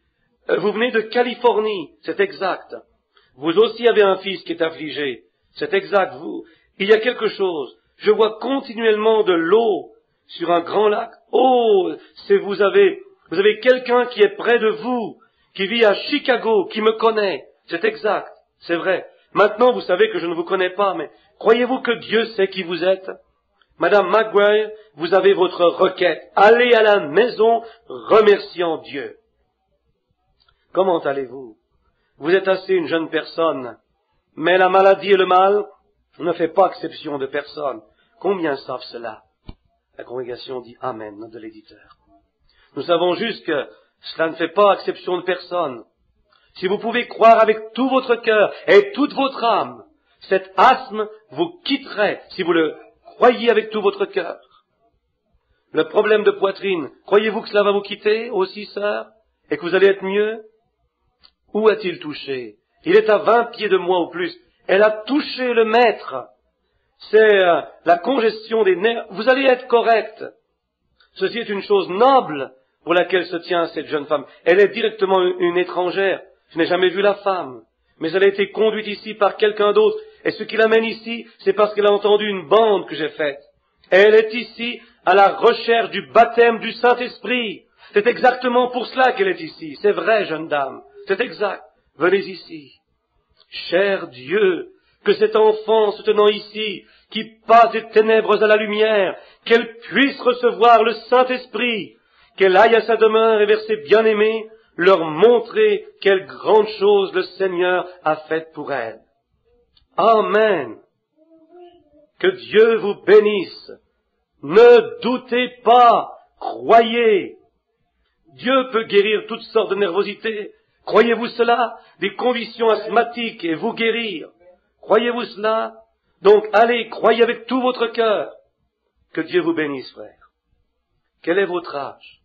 vous venez de Californie, c'est exact. Vous aussi avez un fils qui est affligé, c'est exact, il y a quelque chose, je vois continuellement de l'eau sur un grand lac, oh, vous avez quelqu'un qui est près de vous, qui vit à Chicago, qui me connaît, c'est exact, c'est vrai. Maintenant, vous savez que je ne vous connais pas, mais croyez-vous que Dieu sait qui vous êtes? Madame McGuire, vous avez votre requête. Allez à la maison remerciant Dieu. Comment allez-vous? Vous êtes assez une jeune personne, mais la maladie et le mal ne fait pas exception de personne. Combien savent cela? La congrégation dit Amen, note de l'éditeur. Nous savons juste que cela ne fait pas exception de personne. Si vous pouvez croire avec tout votre cœur et toute votre âme, cet asthme vous quitterait si vous le croyez avec tout votre cœur. Le problème de poitrine, croyez-vous que cela va vous quitter aussi, sœur, et que vous allez être mieux? Où a-t-il touché? Il est à 20 pieds de moi ou plus. Elle a touché le maître. C'est la congestion des nerfs. Vous allez être correct. Ceci est une chose noble pour laquelle se tient cette jeune femme. Elle est directement une étrangère. Je n'ai jamais vu la femme, mais elle a été conduite ici par quelqu'un d'autre. Et ce qui l'amène ici, c'est parce qu'elle a entendu une bande que j'ai faite. Et elle est ici à la recherche du baptême du Saint-Esprit. C'est exactement pour cela qu'elle est ici. C'est vrai, jeune dame. C'est exact. Venez ici. Cher Dieu, que cet enfant se tenant ici, qui passe des ténèbres à la lumière, qu'elle puisse recevoir le Saint-Esprit, qu'elle aille à sa demeure et vers ses bien-aimés, leur montrer quelle grande chose le Seigneur a faite pour elle. Amen. Que Dieu vous bénisse. Ne doutez pas, croyez. Dieu peut guérir toutes sortes de nervosités. Croyez-vous cela? Des conditions asthmatiques et vous guérir. Croyez-vous cela? Donc allez, croyez avec tout votre cœur. Que Dieu vous bénisse, frère. Quel est votre âge?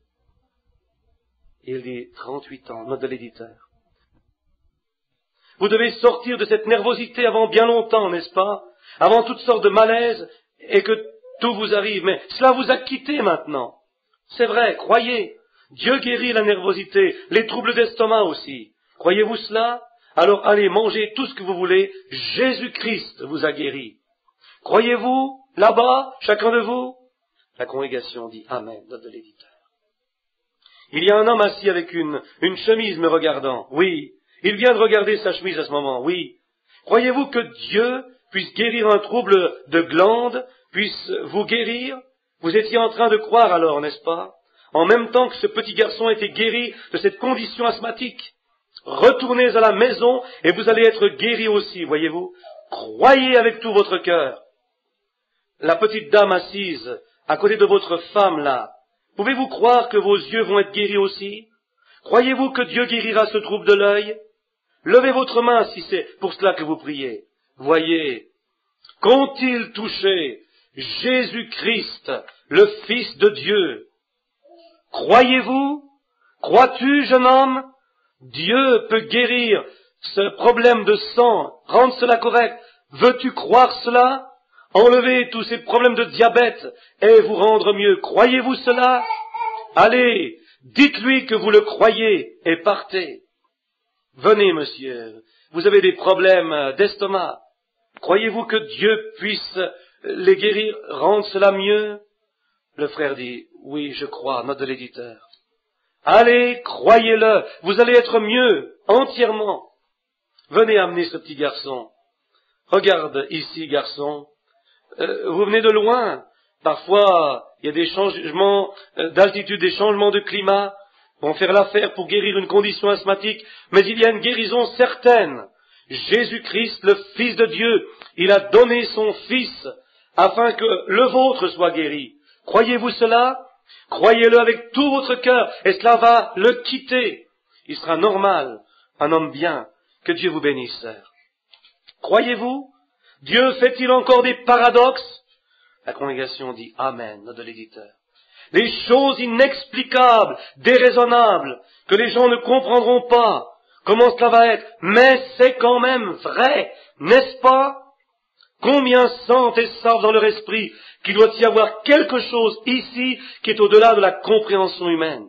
Il dit 38 ans, note de l'éditeur. Vous devez sortir de cette nervosité avant bien longtemps, n'est-ce pas? Avant toutes sortes de malaises et que tout vous arrive. Mais cela vous a quitté maintenant. C'est vrai, croyez. Dieu guérit la nervosité, les troubles d'estomac aussi. Croyez-vous cela? Alors allez manger tout ce que vous voulez. Jésus-Christ vous a guéri. Croyez-vous là-bas, chacun de vous? La congrégation dit Amen, note de l'éditeur. Il y a un homme assis avec une chemise me regardant. Oui. Il vient de regarder sa chemise à ce moment. Oui. Croyez-vous que Dieu puisse guérir un trouble de glande, puisse vous guérir? Vous étiez en train de croire alors, n'est-ce pas? En même temps que ce petit garçon était guéri de cette condition asthmatique. Retournez à la maison et vous allez être guéri aussi, voyez-vous. Croyez avec tout votre cœur. La petite dame assise à côté de votre femme là, pouvez-vous croire que vos yeux vont être guéris aussi? Croyez-vous que Dieu guérira ce trouble de l'œil? Levez votre main si c'est pour cela que vous priez. Voyez, qu'ont-ils touché Jésus-Christ, le Fils de Dieu? Croyez-vous? Crois-tu, jeune homme? Dieu peut guérir ce problème de sang, rendre cela correct. Veux-tu croire cela? Enlever tous ces problèmes de diabète et vous rendre mieux. Croyez-vous cela? Allez, dites-lui que vous le croyez et partez. Venez, monsieur, vous avez des problèmes d'estomac. Croyez-vous que Dieu puisse les guérir, rendre cela mieux? Le frère dit, Oui, je crois, note de l'éditeur. Allez, croyez-le, vous allez être mieux, entièrement. Venez amener ce petit garçon. Regarde ici, garçon. Vous venez de loin. Parfois, il y a des changements d'altitude, des changements de climat. Vont faire l'affaire pour guérir une condition asthmatique, mais il y a une guérison certaine. Jésus-Christ, le Fils de Dieu, il a donné son Fils afin que le vôtre soit guéri. Croyez-vous cela? Croyez-le avec tout votre cœur, et cela va le quitter. Il sera normal, un homme bien. Que Dieu vous bénisse, sœur. Croyez-vous? Dieu fait-il encore des paradoxes? La congrégation dit Amen, note de l'éditeur. Les choses inexplicables, déraisonnables, que les gens ne comprendront pas. Comment cela va être? Mais c'est quand même vrai, n'est-ce pas? Combien sentent et savent dans leur esprit qu'il doit y avoir quelque chose ici qui est au-delà de la compréhension humaine.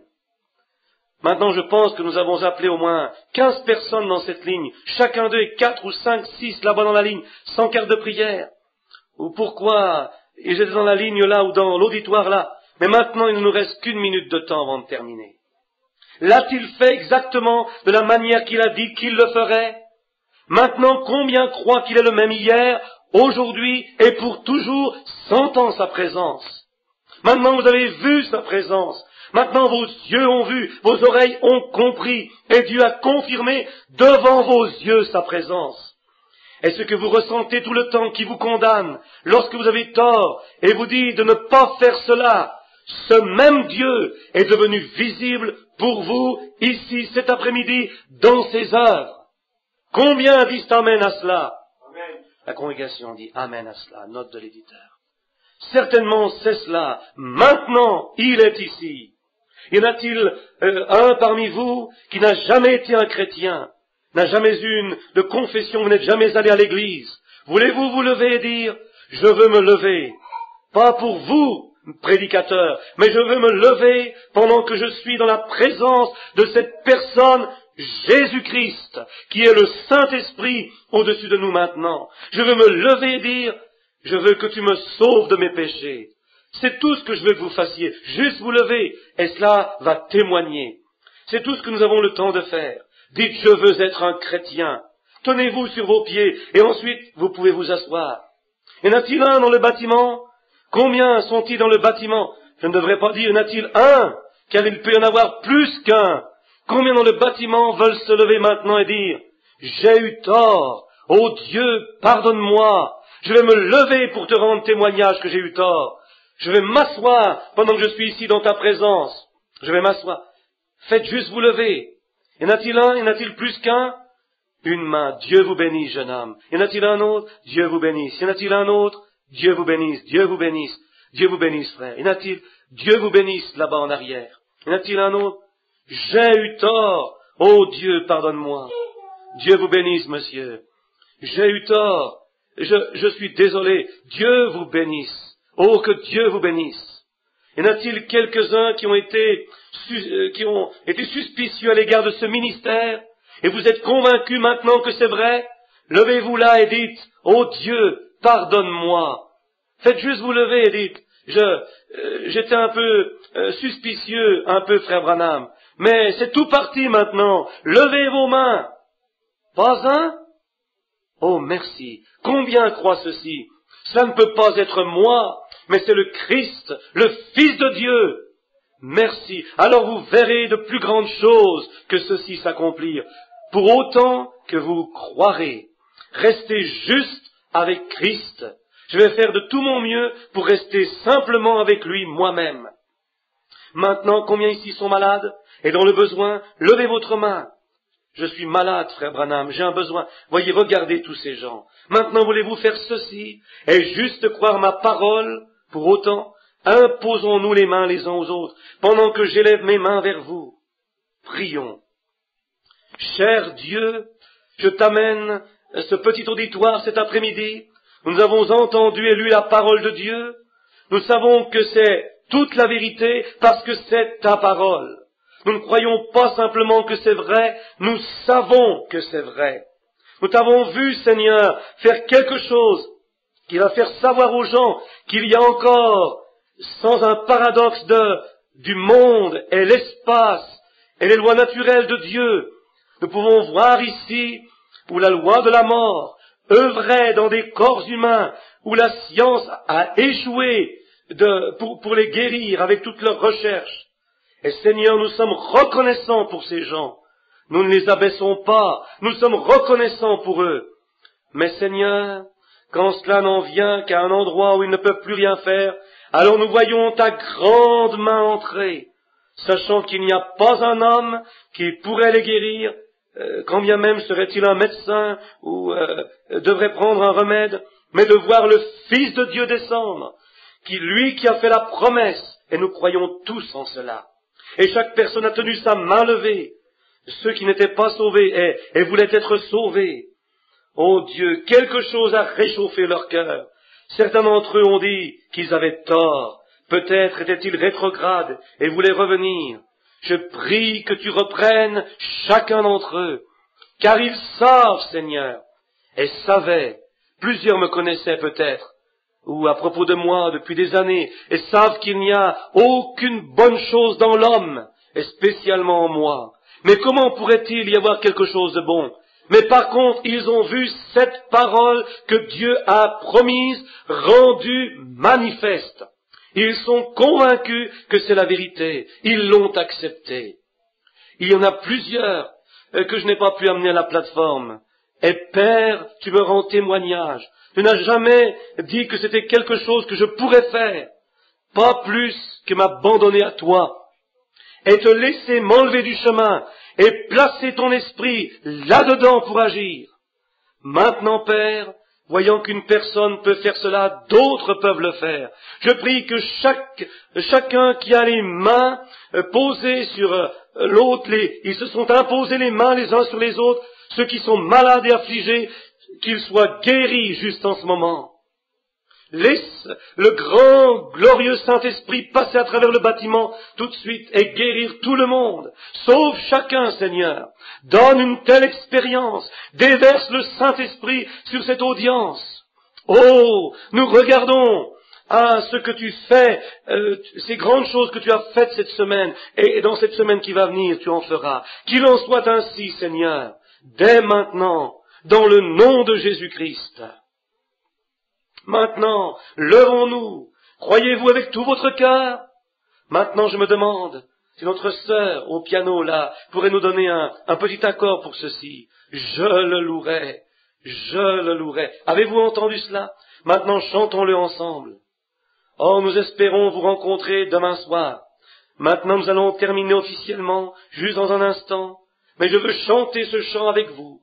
Maintenant, je pense que nous avons appelé au moins 15 personnes dans cette ligne. Chacun d'eux est 4 ou 5, 6 là-bas dans la ligne, sans carte de prière. Ou pourquoi ils étaient dans la ligne là ou dans l'auditoire là. Mais maintenant, il ne nous reste qu'une minute de temps avant de terminer. L'a-t-il fait exactement de la manière qu'il a dit qu'il le ferait? Maintenant, combien croient qu'il est le même hier, aujourd'hui et pour toujours, sentant sa présence? Maintenant, vous avez vu sa présence. Maintenant, vos yeux ont vu, vos oreilles ont compris, et Dieu a confirmé devant vos yeux sa présence. Est-ce que vous ressentez tout le temps qui vous condamne, lorsque vous avez tort, et vous dit de ne pas faire cela? Ce même Dieu est devenu visible pour vous, ici, cet après-midi, dans ses œuvres. Combien disent Amen à cela? Amen. La congrégation dit Amen à cela, note de l'éditeur. Certainement c'est cela. Maintenant, il est ici. Y en a-t-il un parmi vous qui n'a jamais été un chrétien, n'a jamais eu de confession, vous n'êtes jamais allé à l'église? Voulez-vous vous lever et dire, je veux me lever, pas pour vous, prédicateur, mais je veux me lever pendant que je suis dans la présence de cette personne, Jésus-Christ, qui est le Saint-Esprit au-dessus de nous maintenant. Je veux me lever et dire, je veux que tu me sauves de mes péchés. C'est tout ce que je veux que vous fassiez, juste vous lever, et cela va témoigner. C'est tout ce que nous avons le temps de faire. Dites, je veux être un chrétien. Tenez-vous sur vos pieds, et ensuite vous pouvez vous asseoir. Y en a-t-il un dans le bâtiment? Combien sont-ils dans le bâtiment? Je ne devrais pas dire, y en a-t-il un? Car il peut y en avoir plus qu'un. Combien dans le bâtiment veulent se lever maintenant et dire, j'ai eu tort, ô Dieu, pardonne-moi, je vais me lever pour te rendre témoignage que j'ai eu tort. Je vais m'asseoir pendant que je suis ici dans ta présence. Je vais m'asseoir. Faites juste vous lever. Y en a-t-il un? Y en a-t-il plus qu'un? Une main. Dieu vous bénisse, jeune homme. Y en a-t-il un autre? Dieu vous bénisse. Y en a-t-il un autre? Dieu vous bénisse. Dieu vous bénisse. Dieu vous bénisse, frère. Y en a-t-il? Dieu vous bénisse là-bas en arrière. Y en a-t-il un autre? J'ai eu tort. Oh Dieu, pardonne-moi. Dieu vous bénisse, monsieur. J'ai eu tort. Je suis désolé. Dieu vous bénisse. Oh, que Dieu vous bénisse. Y en a-t-il quelques-uns qui ont été suspicieux à l'égard de ce ministère, et vous êtes convaincus maintenant que c'est vrai? Levez-vous là et dites, oh Dieu, pardonne-moi. Faites juste vous lever et dites, j'étais un peu suspicieux, un peu frère Branham, mais c'est tout parti maintenant. Levez vos mains. Pas un? Oh merci. Combien croient ceci? Cela ne peut pas être moi, mais c'est le Christ, le Fils de Dieu. Merci. Alors vous verrez de plus grandes choses que ceci s'accomplir, pour autant que vous croirez. Restez juste avec Christ. Je vais faire de tout mon mieux pour rester simplement avec lui moi-même. Maintenant, combien ici sont malades et dans le besoin? Levez votre main. Je suis malade, frère Branham, j'ai un besoin. Voyez, regardez tous ces gens. Maintenant, voulez-vous faire ceci et juste croire ma parole? Pour autant, imposons-nous les mains les uns aux autres, pendant que j'élève mes mains vers vous. Prions. Cher Dieu, je t'amène ce petit auditoire cet après-midi. Nous avons entendu et lu la parole de Dieu. Nous savons que c'est toute la vérité parce que c'est ta parole. Nous ne croyons pas simplement que c'est vrai, nous savons que c'est vrai. Nous t'avons vu, Seigneur, faire quelque chose qui va faire savoir aux gens qu'il y a encore sans un paradoxe du monde et l'espace et les lois naturelles de Dieu, nous pouvons voir ici où la loi de la mort œuvrait dans des corps humains, où la science a échoué pour les guérir avec toutes leurs recherches. Et Seigneur, nous sommes reconnaissants pour ces gens. Nous ne les abaissons pas, nous sommes reconnaissants pour eux. Mais Seigneur, quand cela n'en vient qu'à un endroit où ils ne peuvent plus rien faire, alors nous voyons ta grande main entrer, sachant qu'il n'y a pas un homme qui pourrait les guérir, quand bien même serait-il un médecin ou devrait prendre un remède, mais de voir le Fils de Dieu descendre, lui qui a fait la promesse, et nous croyons tous en cela. Et chaque personne a tenu sa main levée, ceux qui n'étaient pas sauvés et voulaient être sauvés. Oh Dieu, quelque chose a réchauffé leur cœur. Certains d'entre eux ont dit qu'ils avaient tort. Peut-être étaient-ils rétrogrades et voulaient revenir. Je prie que tu reprennes chacun d'entre eux, car ils savent, Seigneur, et savaient. Plusieurs me connaissaient peut-être, ou à propos de moi depuis des années, et savent qu'il n'y a aucune bonne chose dans l'homme, et spécialement en moi. Mais comment pourrait-il y avoir quelque chose de bon? Mais par contre, ils ont vu cette parole que Dieu a promise, rendue manifeste. Ils sont convaincus que c'est la vérité. Ils l'ont acceptée. Il y en a plusieurs que je n'ai pas pu amener à la plateforme. Et Père, tu me rends témoignage. Tu n'as jamais dit que c'était quelque chose que je pourrais faire. Pas plus que m'abandonner à toi. Et te laisser m'enlever du chemin et placer ton esprit là-dedans pour agir. Maintenant, Père, voyant qu'une personne peut faire cela, d'autres peuvent le faire. Je prie que chacun qui a les mains posées sur l'autre, ils se sont imposés les mains les uns sur les autres, ceux qui sont malades et affligés, qu'ils soient guéris juste en ce moment. Laisse le grand, glorieux Saint-Esprit passer à travers le bâtiment tout de suite et guérir tout le monde. Sauve chacun, Seigneur. Donne une telle expérience. Déverse le Saint-Esprit sur cette audience. Oh, nous regardons ce que tu fais, ces grandes choses que tu as faites cette semaine, et dans cette semaine qui va venir, tu en feras. Qu'il en soit ainsi, Seigneur, dès maintenant, dans le nom de Jésus-Christ. Maintenant, levons-nous. Croyez-vous avec tout votre cœur? Maintenant, je me demande si notre sœur au piano, là, pourrait nous donner un petit accord pour ceci. Je le louerai. Je le louerai. Avez-vous entendu cela? Maintenant, chantons-le ensemble. Oh, nous espérons vous rencontrer demain soir. Maintenant, nous allons terminer officiellement, juste dans un instant. Mais je veux chanter ce chant avec vous.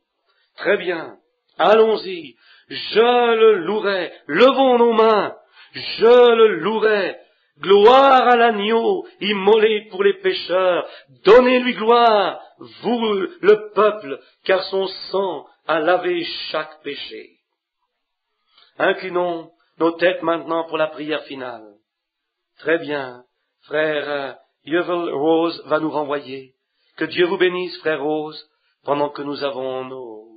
Très bien. Allons-y. Je le louerai. Levons nos mains. Je le louerai. Gloire à l'agneau, immolé pour les pécheurs. Donnez-lui gloire, vous, le peuple, car son sang a lavé chaque péché. Inclinons nos têtes maintenant pour la prière finale. Très bien. Frère Yevel Rose va nous renvoyer. Que Dieu vous bénisse, frère Rose, pendant que nous avons nos